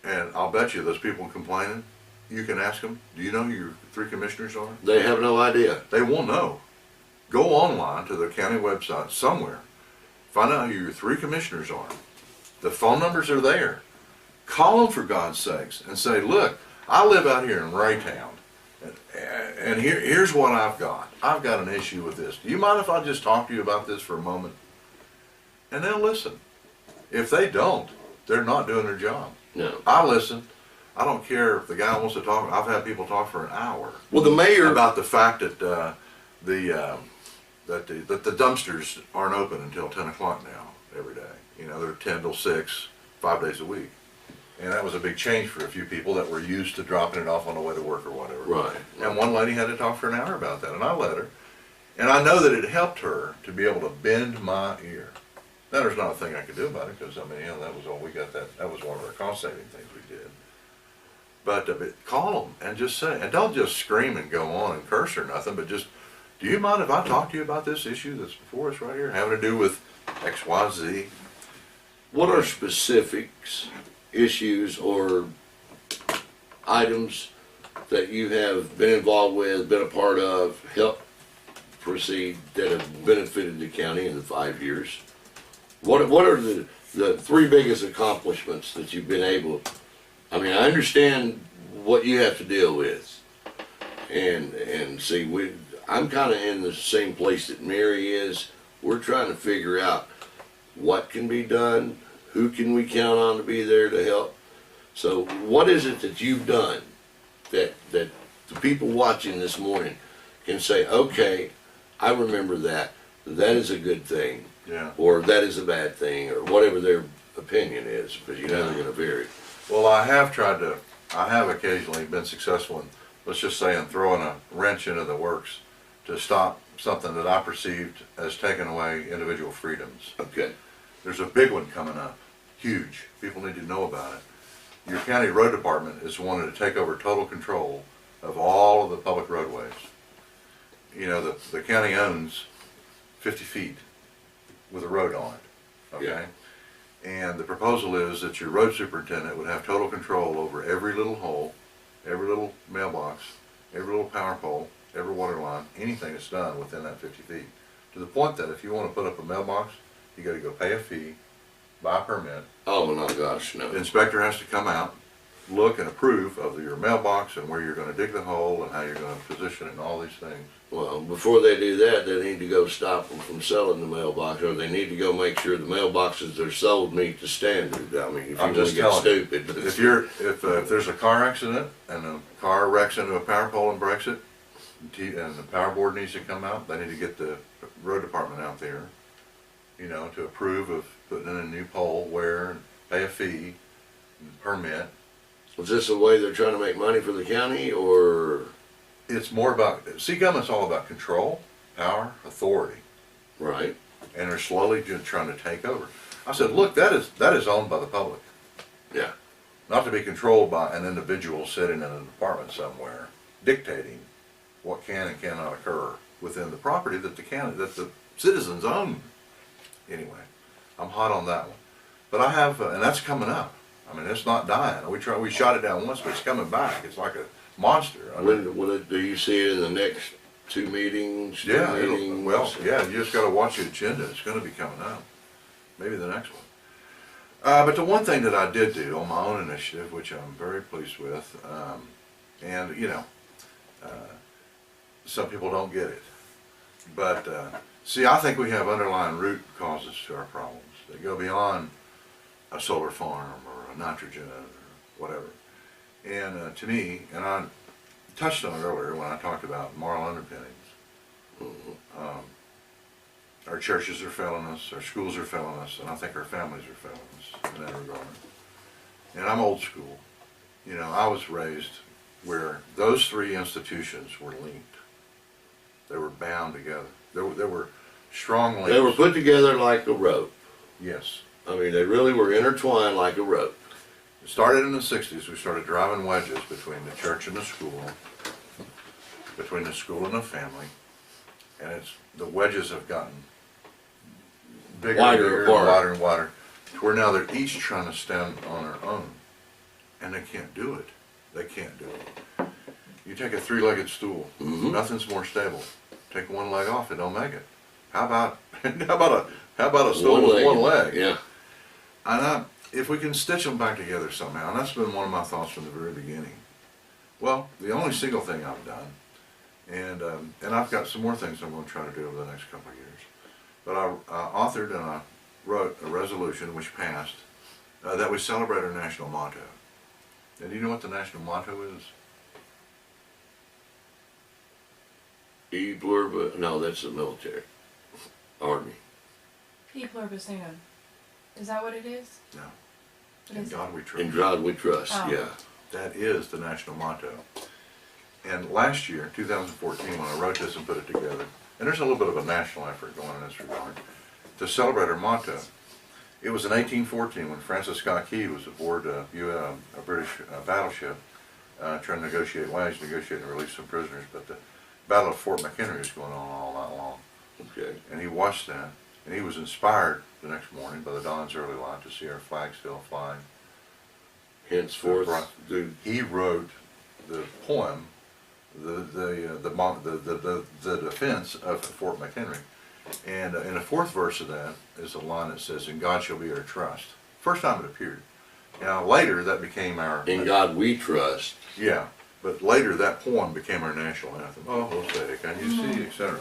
And I'll bet you those people complaining, you can ask them, do you know who your 3 commissioners are? They have no idea. They won't know. Go online to the county website somewhere. Find out who your 3 commissioners are. The phone numbers are there. Call them for God's sakes and say, look, I live out here in Raytown. And here's what I've got. I've got an issue with this. Do you mind if I just talk to you about this for a moment? And they'll listen. If they don't, they're not doing their job. No. I listen. I don't care if the guy wants to talk. I've had people talk for an hour Well, the mayor. about the fact that the dumpsters aren't open until 10 o'clock now every day. You know, they're 10 till 6, 5 days a week. And that was a big change for a few people that were used to dropping it off on the way to work or whatever. Right. And one lady had to talk for an hour about that, and I let her. And I know that it helped her to be able to bend my ear. Now, there's not a thing I could do about it, because, I mean, you know, that was all we got, that was one of our cost-saving things we did. But call them and just say, and don't just scream and go on and curse or nothing, but just, do you mind if I talk to you about this issue that's before us right here, having to do with X, Y, Z? What are specifics, issues, or items that you have been involved with, been a part of, helped proceed that have benefited the county in the 5 years? What are the 3 biggest accomplishments that you've been able? I mean, I understand what you have to deal with, and see, I'm kind of in the same place that Mary is. We're trying to figure out what can be done, who can we count on to be there to help. So what is it that you've done that the people watching this morning can say, okay, I remember that, that is a good thing, Yeah. or that is a bad thing, or whatever their opinion is, because you know they're going to vary. Well, I have occasionally been successful in, let's just say, in throwing a wrench into the works to stop something that I perceived as taking away individual freedoms. Okay. There's a big one coming up, huge. People need to know about it. Your county road department is wanting to take over total control of all of the public roadways. You know, the county owns 50 feet with a road on it, okay? Yeah. And the proposal is that your road superintendent would have total control over every little hole, every little mailbox, every little power pole, every water line, anything that's done within that 50 feet. To the point that if you want to put up a mailbox, you got to go pay a fee, buy a permit. Oh no, gosh, no. The inspector has to come out, look and approve of your mailbox and where you're going to dig the hole and how you're going to position it and all these things. Well, before they do that, they need to go stop them from selling the mailbox, or they need to go make sure the mailboxes they're sold meet the standard. I mean, if you I'm want to just get telling you, stupid. if there's a car accident and the car wrecks into a power pole and breaks it, and the power board needs to come out, they need to get the road department out there, you know, to approve of putting in a new pole, where, and pay a fee, and permit. Is this a way they're trying to make money for the county, or? It's more about, see, government's all about control, power, authority, Right. and they're slowly just trying to take over. I said, look, that is owned by the public, Yeah. not to be controlled by an individual sitting in an apartment somewhere dictating what can and cannot occur within the property that the citizens own. Anyway, I'm hot on that one. But I have, and that's coming up. I mean, it's not dying. We shot it down once, but it's coming back. It's like a monster. I mean, Do you see it in the next 2 meetings? two yeah, meetings? well, yeah, you just gotta watch the agenda. It's gonna be coming up. Maybe the next one. But the one thing that I did do on my own initiative, which I'm very pleased with, and you know, some people don't get it. But see, I think we have underlying root causes to our problems that go beyond a solar farm or a nitrogen or whatever. And to me, and I touched on it earlier when I talked about moral underpinnings, our churches are failing us, our schools are failing us, and I think our families are failing us in that regard. And I'm old school. You know, I was raised where those three institutions were linked. They were bound together. There were strong links. They were put together like a rope. Yes. I mean, they really were intertwined like a rope. It started in the 60s. We started driving wedges between the church and the school, between the school and the family. And the wedges have gotten bigger and Wider bigger and apart. wider and wider, to where now they're each trying to stand on their own. And they can't do it. They can't do it. You take a three-legged stool, nothing's more stable. Take one leg off, it don't make it. How about a stool with one leg? Yeah. And if we can stitch them back together somehow, and that's been one of my thoughts from the very beginning. Well, the only single thing I've done, and I've got some more things I'm going to try to do over the next couple of years, but I authored and I wrote a resolution which passed that we celebrate our national motto. And do you know what the national motto is? E pluribus, no, that's the military. Army. E pluribus unum. Is that what it is? No. What In is it? God we trust. In God we trust, Oh. yeah. That is the national motto. And last year, 2014, when I wrote this and put it together, and there's a little bit of a national effort going in this regard, to celebrate our motto. It was in 1814 when Francis Scott Key was aboard a British battleship trying to negotiate ways, negotiate and release some prisoners, but the Battle of Fort McHenry was going on all night long. Okay. And he watched that, and he was inspired the next morning by the dawn's early light to see our flag still flying. Henceforth, He wrote the poem, the defense of Fort McHenry, and in the fourth verse of that is a line that says, "In God shall be our trust." First time it appeared. Now later that became our. in God we trust. Yeah, but later that poem became our national anthem. Oh, Jose, can you see, etc.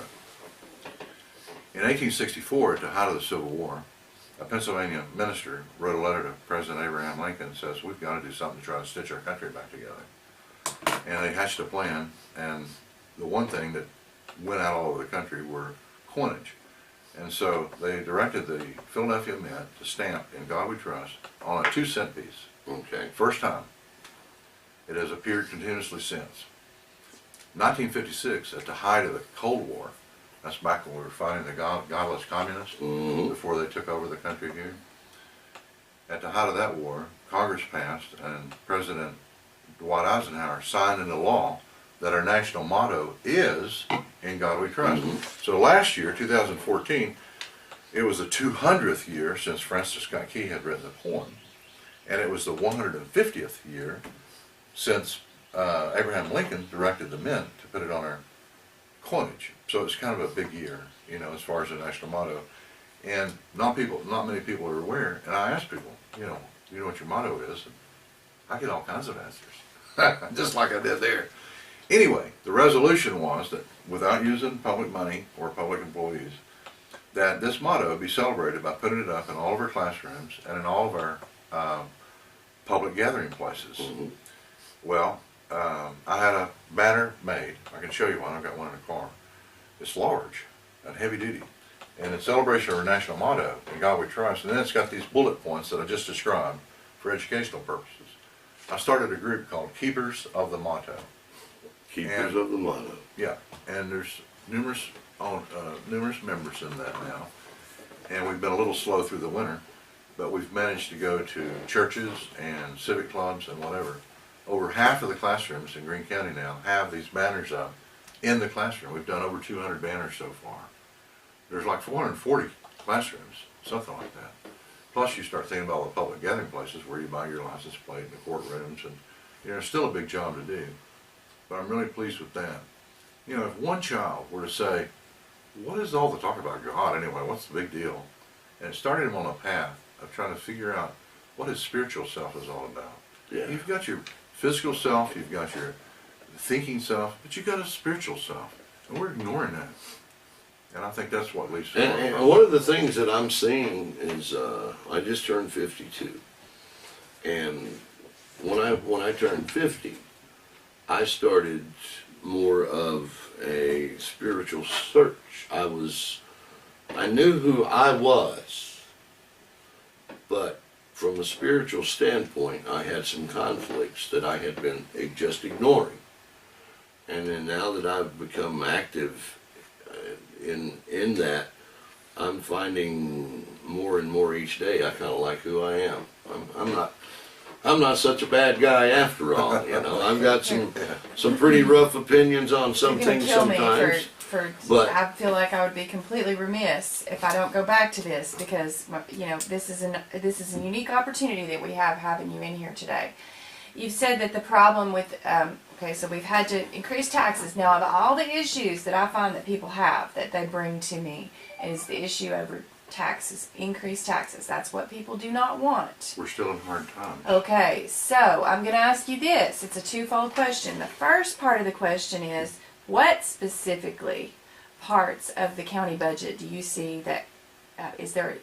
In 1864, at the height of the Civil War, a Pennsylvania minister wrote a letter to President Abraham Lincoln and says, we've got to do something to try to stitch our country back together. And they hatched a plan, and the one thing that went out all over the country were coinage. And so they directed the Philadelphia Mint to stamp "In God We Trust" on a 2-cent piece. Okay. First time. It has appeared continuously since. 1956, at the height of the Cold War, that's back when we were fighting the godless communists before they took over the country here. At the height of that war, Congress passed and President Dwight Eisenhower signed into law that our national motto is "In God We Trust." So last year, 2014, it was the 200th year since Francis Scott Key had written the poem, and it was the 150th year since Abraham Lincoln directed the Mint to put it on our coinage. So it's kind of a big year, you know, as far as the national motto. And not many people are aware. And I ask people, you know what your motto is? And I get all kinds of answers, just like I did there. Anyway, the resolution was that without using public money or public employees, that this motto be celebrated by putting it up in all of our classrooms and in all of our public gathering places. Well, I had a banner made. I can show you one. I've got one in the car. It's large and heavy duty. And in celebration of our national motto, "In God We Trust," and then it's got these bullet points that I just described for educational purposes. I started a group called Keepers of the Motto. Keepers of the motto. Yeah, and there's numerous members in that now. And we've been a little slow through the winter, but we've managed to go to churches and civic clubs and whatever. Over half of the classrooms in Greene County now have these banners up in the classroom. We've done over 200 banners so far. There's like 440 classrooms, something like that. Plus you start thinking about all the public gathering places where you buy your license plate, the courtrooms, and it's still a big job to do. But I'm really pleased with that. If one child were to say, what is all the talk about God anyway? What's the big deal? And it started him on a path of trying to figure out what his spiritual self is all about. Yeah. You've got your physical self, you've got your thinking self, but you've got a spiritual self. And we're ignoring that. And I think that's what leads to And one of the things that I'm seeing is, I just turned 52. And when I turned 50, I started more of a spiritual search. I knew who I was, but from a spiritual standpoint, I had some conflicts that I had been just ignoring. And then now that I've become active in that, I'm finding more and more each day I kind of like who I am. I'm not such a bad guy after all. I've got some pretty rough opinions on some You're gonna things kill sometimes. me for but- I feel like I would be completely remiss if I don't go back to this, because this is a unique opportunity that we have having you in here today. You've said that the problem with so we've had to increase taxes. Now, of all the issues that I find that people have that they bring to me is the issue over taxes, increased taxes. That's what people do not want. We're still in hard times. Okay, so I'm going to ask you this. It's a twofold question. The first part of the question is, what specifically parts of the county budget do you see that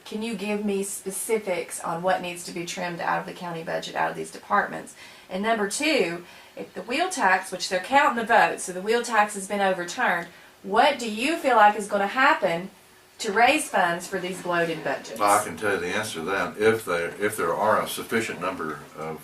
can you give me specifics on what needs to be trimmed out of the county budget, out of these departments? And number two, if the wheel tax, which they're counting the votes, so the wheel tax has been overturned, what do you feel like is going to happen to raise funds for these bloated budgets? Well, I can tell you the answer to that. If there are a sufficient number of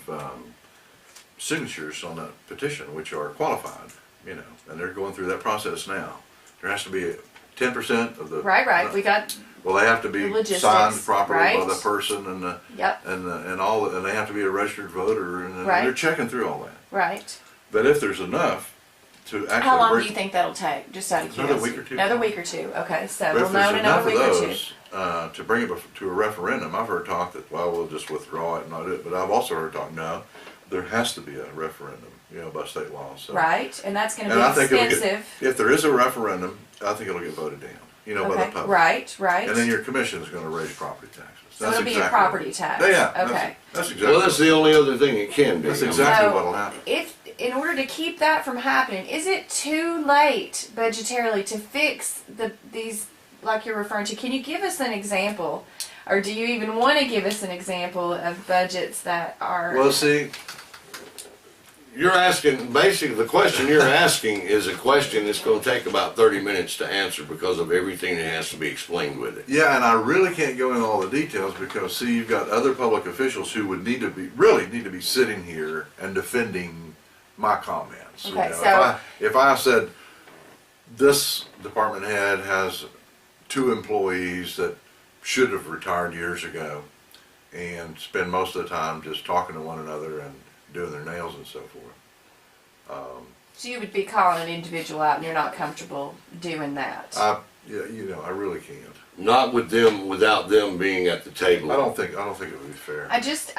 signatures on that petition, which are qualified, and they're going through that process now, there has to be 10% of the Right. We got. Well, they have to be Logistics, signed properly by right? the person, and and they have to be a registered voter, and Right. they're checking through all that. Right. But if there's enough to actually How long break, do you think that'll take? Just out of Another curiosity. week or two. Another week or two. Okay, so but we'll if know there's in enough another of week or two. those to bring it to a referendum, I've heard talk that we'll just withdraw it and not do it. But I've also heard talk there has to be a referendum, by state law. So. Right, and that's going to And I be think it'll expensive. if there is a referendum, I think it'll get voted down. By the Okay, public. right. And then your commission is going to raise property taxes. So it'll be a property tax. Yeah. Okay. That's exactly. Well, that's the only other thing it can be. That's exactly So, what'll happen. If in order to keep that from happening, is it too late budgetarily to fix these like you're referring to? Can you give us an example, or do you even want to give us an example of budgets that are? Well, see, you're asking, basically the question you're asking is a question that's going to take about 30 minutes to answer because of everything that has to be explained with it. Yeah, and I really can't go into all the details because, see, you've got other public officials who would need to be sitting here and defending my comments. Okay, so if I said this department head has 2 employees that should have retired years ago and spend most of the time just talking to one another and doing their nails and so forth. So you would be calling an individual out, and you're not comfortable doing that. I really can't. Not with them, without them being at the table. I don't think it would be fair. I just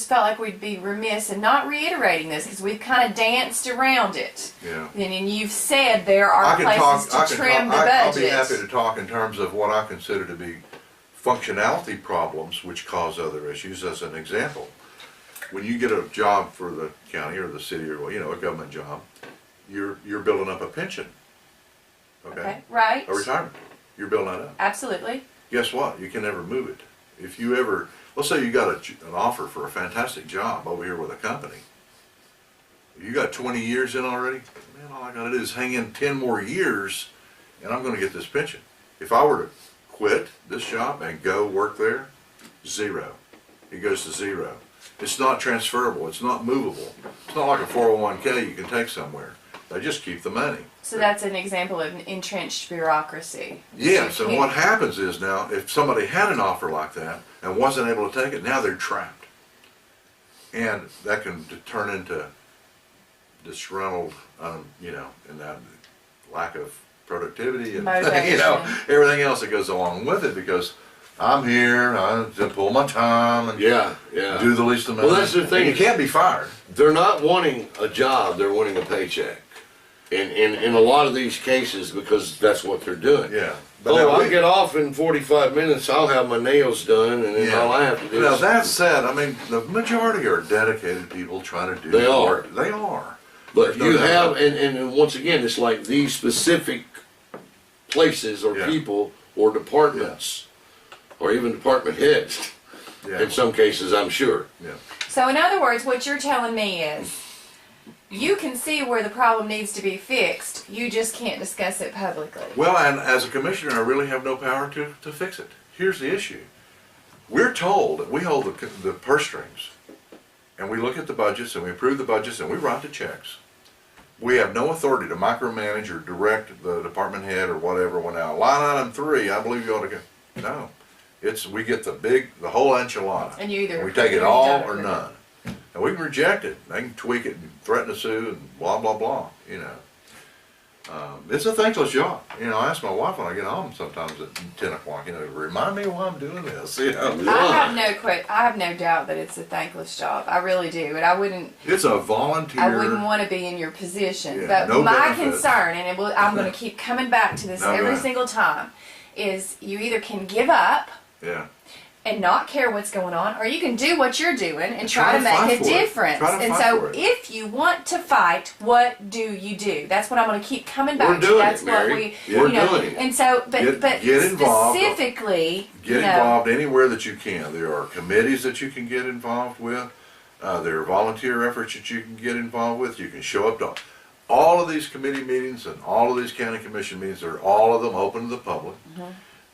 felt like we'd be remiss in not reiterating this because we've kind of danced around it. Yeah. And you've said there are places to trim the budget. I'll be happy to talk in terms of what I consider to be functionality problems which cause other issues. As an example, when you get a job for the county or the city or a government job, you're building up a pension. Okay. Right. A retirement. You're building that up. Absolutely. Guess what? You can never move it. If you ever, let's say you got an offer for a fantastic job over here with a company. You got 20 years in already? Man, all I gotta do is hang in 10 more years and I'm gonna get this pension. If I were to quit this job and go work there, zero. It goes to zero. It's not transferable. It's not movable. It's not like a 401k you can take somewhere. They just keep the money. So that's an example of entrenched bureaucracy. Yes, You and can't- what happens is now, if somebody had an offer like that and wasn't able to take it, now they're trapped. And that can turn into disgruntled, you know, and that lack of productivity and, you know, Motivation. everything else that goes along with it, because I'm here, I just pull my time and Yeah. do the least amount. Well, that's the thing. You can't be fired. They're not wanting a job, they're wanting a paycheck. In a lot of these cases, because that's what they're doing. Yeah. Oh, now I'll get off in 45 minutes, I'll have my nails done, and then Yeah. all I have to do Now is... that said, I mean, the majority are dedicated people trying to do They the are. work. They are. But There's no you doubt have, about it. and once again, it's like these specific places or Yeah. people or departments, or even department heads, Yeah. in some cases, I'm sure. Yeah. So in other words, what you're telling me is, you can see where the problem needs to be fixed, you just can't discuss it publicly. Well, and as a commissioner, I really have no power to fix it. Here's the issue. We're told that we hold the purse strings, and we look at the budgets, and we approve the budgets, and we write the checks. We have no authority to micromanage or direct the department head or whatever went out. Line item 3, I believe you ought to go. No. We get the whole enchilada. And you either We take it approve all of it or or none. And we can reject it. They can tweak it and threaten to sue and blah, blah, blah, you know. It's a thankless job. You know, I ask my wife when I get home sometimes at 10 o'clock, you know, remind me why I'm doing this, you know. I have no doubt that it's a thankless job. I really do, and I wouldn't It's a volunteer. I wouldn't want to be in your position. Yeah, but no my benefit. concern, and I'm going to keep coming back to this No, go every ahead. single time, is you either can give up Yeah. and not care what's going on, or you can do what you're doing and try try to to make fight a for it. difference. Try to And fight so for it. if you want to fight, what do you do? That's what I'm going to keep coming back We're to. doing That's it, what Mary. we, We're you know, doing it. and so, Get but involved. specifically, Get you know, involved anywhere that you can. There are committees that you can get involved with. There are volunteer efforts that you can get involved with. You can show up to all of these committee meetings and all of these county commission meetings. They're all of them open to the public.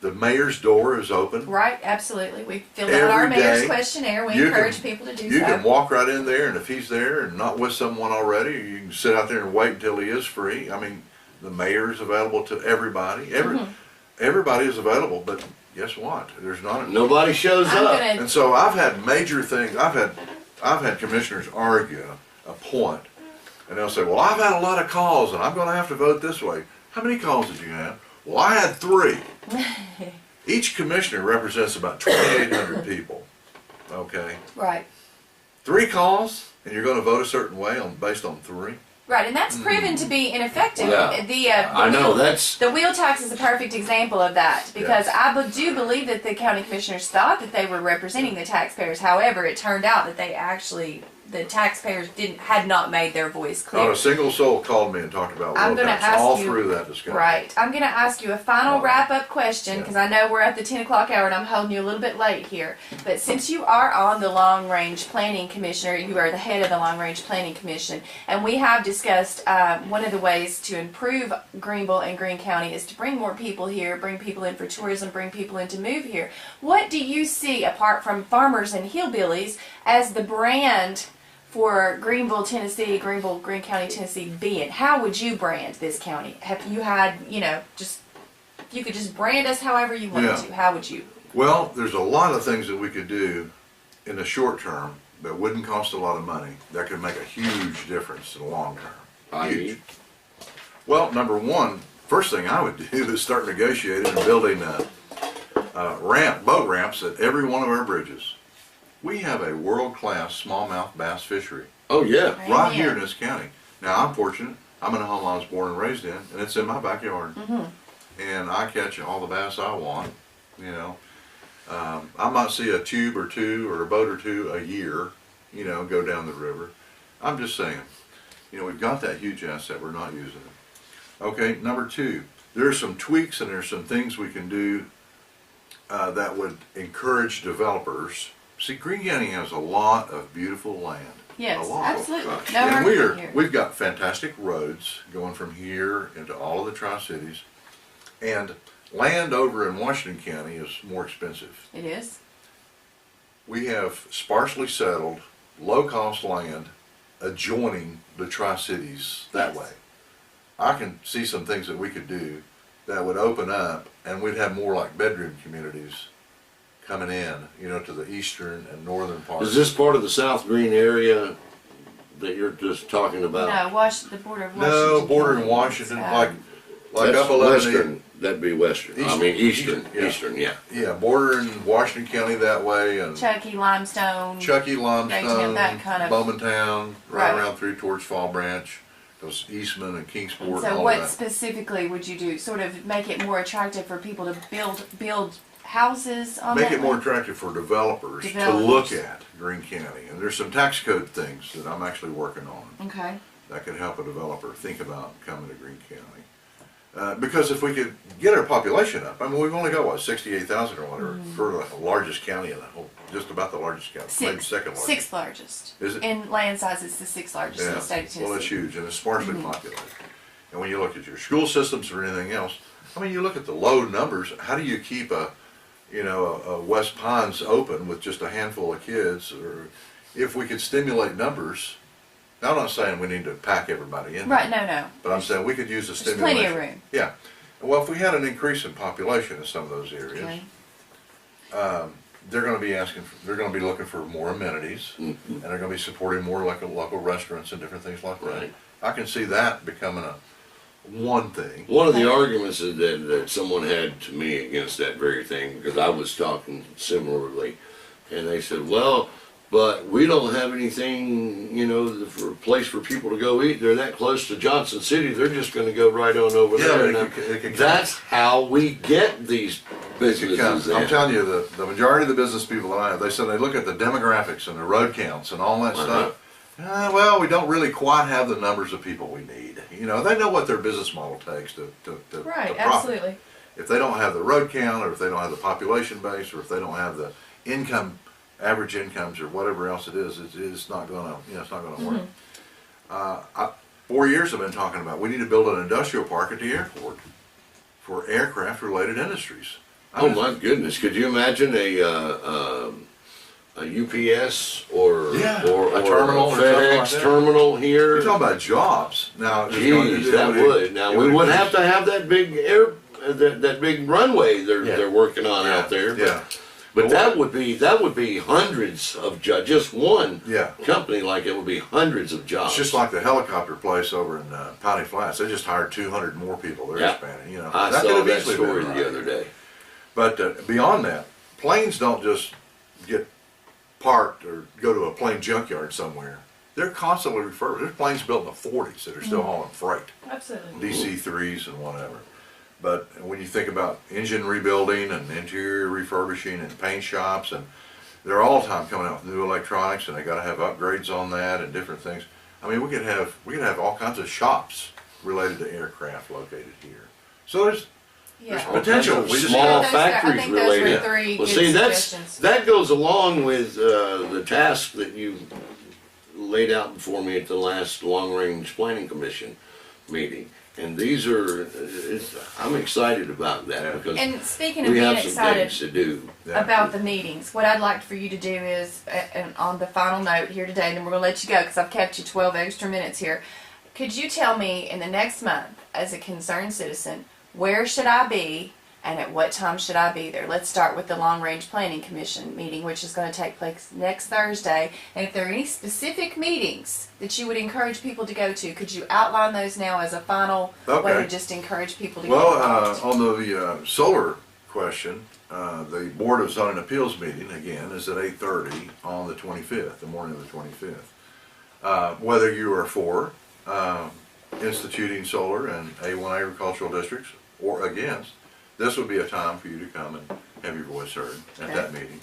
The mayor's door is open. right? Absolutely. We filled out our Every mayor's day, questionnaire. We you encourage can- people to do You so. can walk right in there, and if he's there and not with someone already, you can sit out there and wait until he is free. I mean, the mayor's available to everybody. Everybody is available, but guess what? There's not a Nobody shows I'm up. gonna And so I've had major things. I've had commissioners argue a point, and they'll say, "Well, I've had a lot of calls, and I'm going to have to vote this way." How many calls did you have? Well, I had 3. Each commissioner represents about 2,800 people. Okay, right. 3 calls, and you're going to vote a certain way based on 3. Right, and that's proven to be ineffective. Yeah. The I know, wheel, that's... the wheel tax is a perfect example of that, because do believe that the county commissioners thought that they were representing the taxpayers. However, it turned out that the taxpayers had not made their voice Not clear. a single soul called me and talked about I'm will gonna tax ask all you- through that discussion. Right. I'm going to ask you a final Oh. wrap-up question, Yeah. because I know we're at the 10 o'clock hour and I'm holding you a little bit late here. But since you are on the Long Range Planning Commissioner, you are the head of the Long Range Planning Commission, and we have discussed one of the ways to improve Greeneville and Greene County is to bring more people here, bring people in for tourism, bring people in to move here. What do you see, apart from farmers and hillbillies, as the brand for Greeneville, Tennessee, Greene County, Tennessee being? How would you brand this county? Have you had, just, if you could just brand us however you wanted Yeah. to, how would you? Well, there's a lot of things that we could do in the short term that wouldn't cost a lot of money that could make a huge difference in the long term. Huge. Well, number one, first thing I would do is start negotiating and building boat ramps at every one of our bridges. We have a world-class smallmouth bass fishery Oh, yeah. right Amen. here in this county. Now, I'm fortunate. I'm in a home I was born and raised in, and it's in my backyard. And I catch all the bass I want, you know. I might see a tube or two or a boat or two a year, go down the river. I'm just saying, we've got that huge asset, we're not using it. Okay, number 2, there's some tweaks and there's some things we can do that would encourage developers. See, Greene County has a lot of beautiful land. Yes, A lot. absolutely. gosh. No And argument here. we've got fantastic roads going from here into all of the Tri-Cities. And land over in Washington County is more expensive. It is. We have sparsely settled, low-cost land adjoining the Tri-Cities that Yes. way. I can see some things that we could do that would open up, and we'd have more like bedroom communities coming in, you know, to the eastern and northern parts. Is this part of the South Green area that you're just talking about? No, the border of Washington. No, bordering County. Washington, like That's up 11. western. That'd be western. I mean eastern. Yeah. Eastern, yeah. Yeah, bordering Washington County that way, and Chucky, Limestone. Chucky, Limestone, that kind of- Bowmantown, right Right. around through towards Fall Branch, goes Eastman and Kingsport. So and all what that. specifically would you do? Sort of make it more attractive for people to build houses on Make that it more land? attractive for developers to Developers. look at Greene County, and there's some tax code things that I'm actually working on Okay. that could help a developer think about coming to Greene County. Because if we could get our population up, I mean, we've only got what, 68,000 or whatever for the largest county in the whole, just about the largest county, maybe second largest. Sixth largest. Is it? In land size, it's the sixth largest in the state of Tennessee. Well, it's huge and it's sparsely populated. And when you look at your school systems or anything else, I mean, you look at the low numbers. How do you keep a West Pines open with just a handful of kids? Or if we could stimulate numbers. Now, I'm not saying we need to pack everybody in. Right, no. But I'm saying we could use a There's stimulation. plenty of room. Yeah. Well, if we had an increase in population in some of those areas, Okay. they're going to be they're going to be looking for more amenities, and they're going to be supporting more local restaurants and different things like that. Right. I can see that becoming one thing. One of the arguments that someone had to me against that very thing, because I was talking similarly, and they said, well, but we don't have anything, you know, for a place for people to go eat. They're that close to Johnson City, they're just going to go right on over there. Yeah, Now, it could that's how we get these businesses I'm in. telling you, the majority of the business people that I have, they said they look at the demographics and the road counts and all that stuff. Well, we don't really quite have the numbers of people we need. You know, they know what their business model takes to Right, profit. absolutely. If they don't have the road count, or if they don't have the population base, or if they don't have the average incomes, or whatever else it is, it's not gonna, it's not gonna work. 4 years I've been talking about, we need to build an industrial park at the airport for aircraft-related industries. Oh my goodness! Could you imagine a UPS or a terminal or something FedEx like that. terminal here? You're talking about jobs. Now, Geez, that would. Now we would have to have that big that big runway they're working on out there. Yeah. But that would be hundreds of jobs. Just one company like it would be hundreds of jobs. It's just like the helicopter place over in Piney Flats. They just hired 200 more people. They're expanding. You know, I that saw could have that easily story been the right. other day. But beyond that, planes don't just get parked or go to a plane junkyard somewhere. They're constantly refurbished. There's planes built in the 40s that are still hauling freight, Absolutely. DC-3s and whatever. But when you think about engine rebuilding and interior refurbishing and paint shops, and they're all the time coming out with new electronics, and they got to have upgrades on that and different things. I mean, we could have all kinds of shops related to aircraft located here. So there's potential. We just Small I factories think those were related. three Well, good see, suggestions. that goes along with the task that you laid out before me at the last Long Range Planning Commission meeting. And these are, I'm excited about that because And speaking of we being have some excited things to do. about the meetings, what I'd like for you to do is, and on the final note here today, and then we're going to let you go because I've kept you 12 extra minutes here. Could you tell me in the next month, as a concerned citizen, where should I be and at what time should I be there? Let's start with the Long Range Planning Commission meeting, which is going to take place next Thursday. And if there are any specific meetings that you would encourage people to go to, could you outline those now as a final way to just encourage people to get involved? on the solar question, the Board of Zoning Appeals meeting, again, is at 8:30 on the 25th, the morning of the 25th. Whether you are for instituting solar in A1 agricultural districts or against, this would be a time for you to come and have your voice heard at that meeting.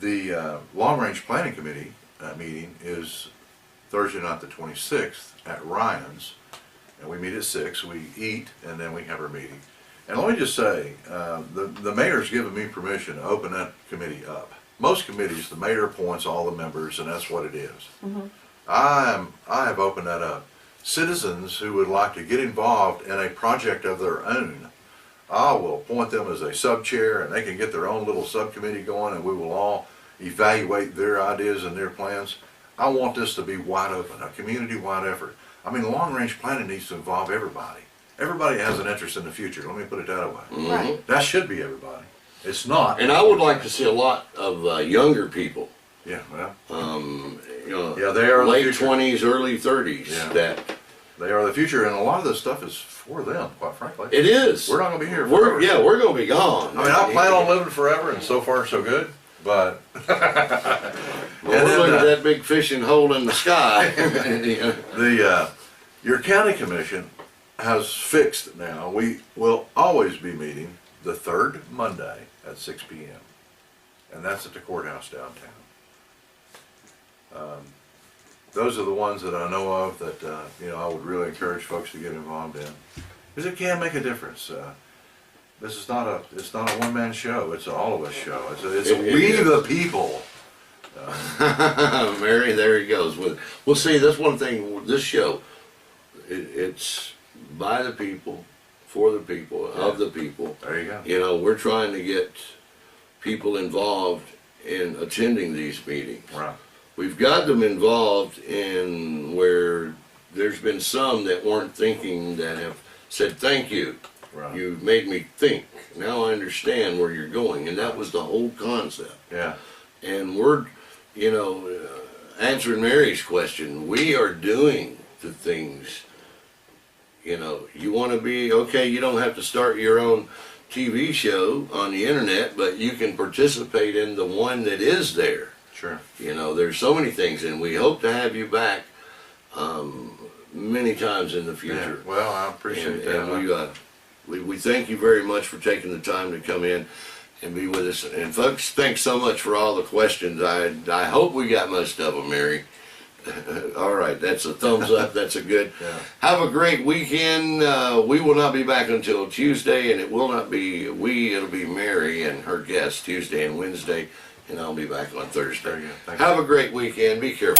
The Long Range Planning Committee meeting is Thursday night the 26th at Ryan's, and we meet at 6, we eat, and then we have our meeting. And let me just say, the mayor's given me permission to open that committee up. Most committees, the mayor appoints all the members, and that's what it is. I have opened that up. Citizens who would like to get involved in a project of their own, I will appoint them as a sub-chair, and they can get their own little subcommittee going, and we will all evaluate their ideas and their plans. I want this to be wide open, a community-wide effort. I mean, long-range planning needs to involve everybody. Everybody has an interest in the future, let me put it that way. Right. That should be everybody. It's not. And I would like to see a lot of younger people, Yeah, well, you know, Yeah, they are the late future. 20s, early 30s. Yeah. That they are the future, and a lot of this stuff is for them, quite frankly. it is. We're not gonna be here We're forever. yeah, we're gonna be gone. I mean, I plan on living forever, and so far so good, but. Well, And we're then, looking at that big fishing hole in the sky. Your county commission has fixed now, we will always be meeting the third Monday at 6 p.m. And that's at the courthouse downtown. Those are the ones that I know of that, I would really encourage folks to get involved in. Because it can make a difference. This is it's not a one-man show, it's an all of us show. It's a It we is. the people. Mary, there he goes. Well, see, that's one thing. with This show, it's by the people, for the people, of the people. There you go. You know, we're trying to get people involved in attending these meetings. Right. We've got them involved in where there's been some that weren't thinking that have said, thank you. Right. You made me think. Now I understand where you're going. And that was the whole concept. Yeah. And we're, answering Mary's question, we are doing the things, you want to be, okay, you don't have to start your own TV show on the internet, but you can participate in the one that is there. Sure. There's so many things, and we hope to have you back many times in the Yeah. future. Well, I appreciate that. And we thank you very much for taking the time to come in and be with us. And folks, thanks so much for all the questions. I hope we got most of them, Mary. All right, that's a thumbs up. That's a good. Yeah. Have a great weekend. We will not be back until Tuesday, and it will not be it'll be Mary and her guests Tuesday and Wednesday, and I'll be back on Thursday. Very good. Thank you. Have a great weekend. Be careful.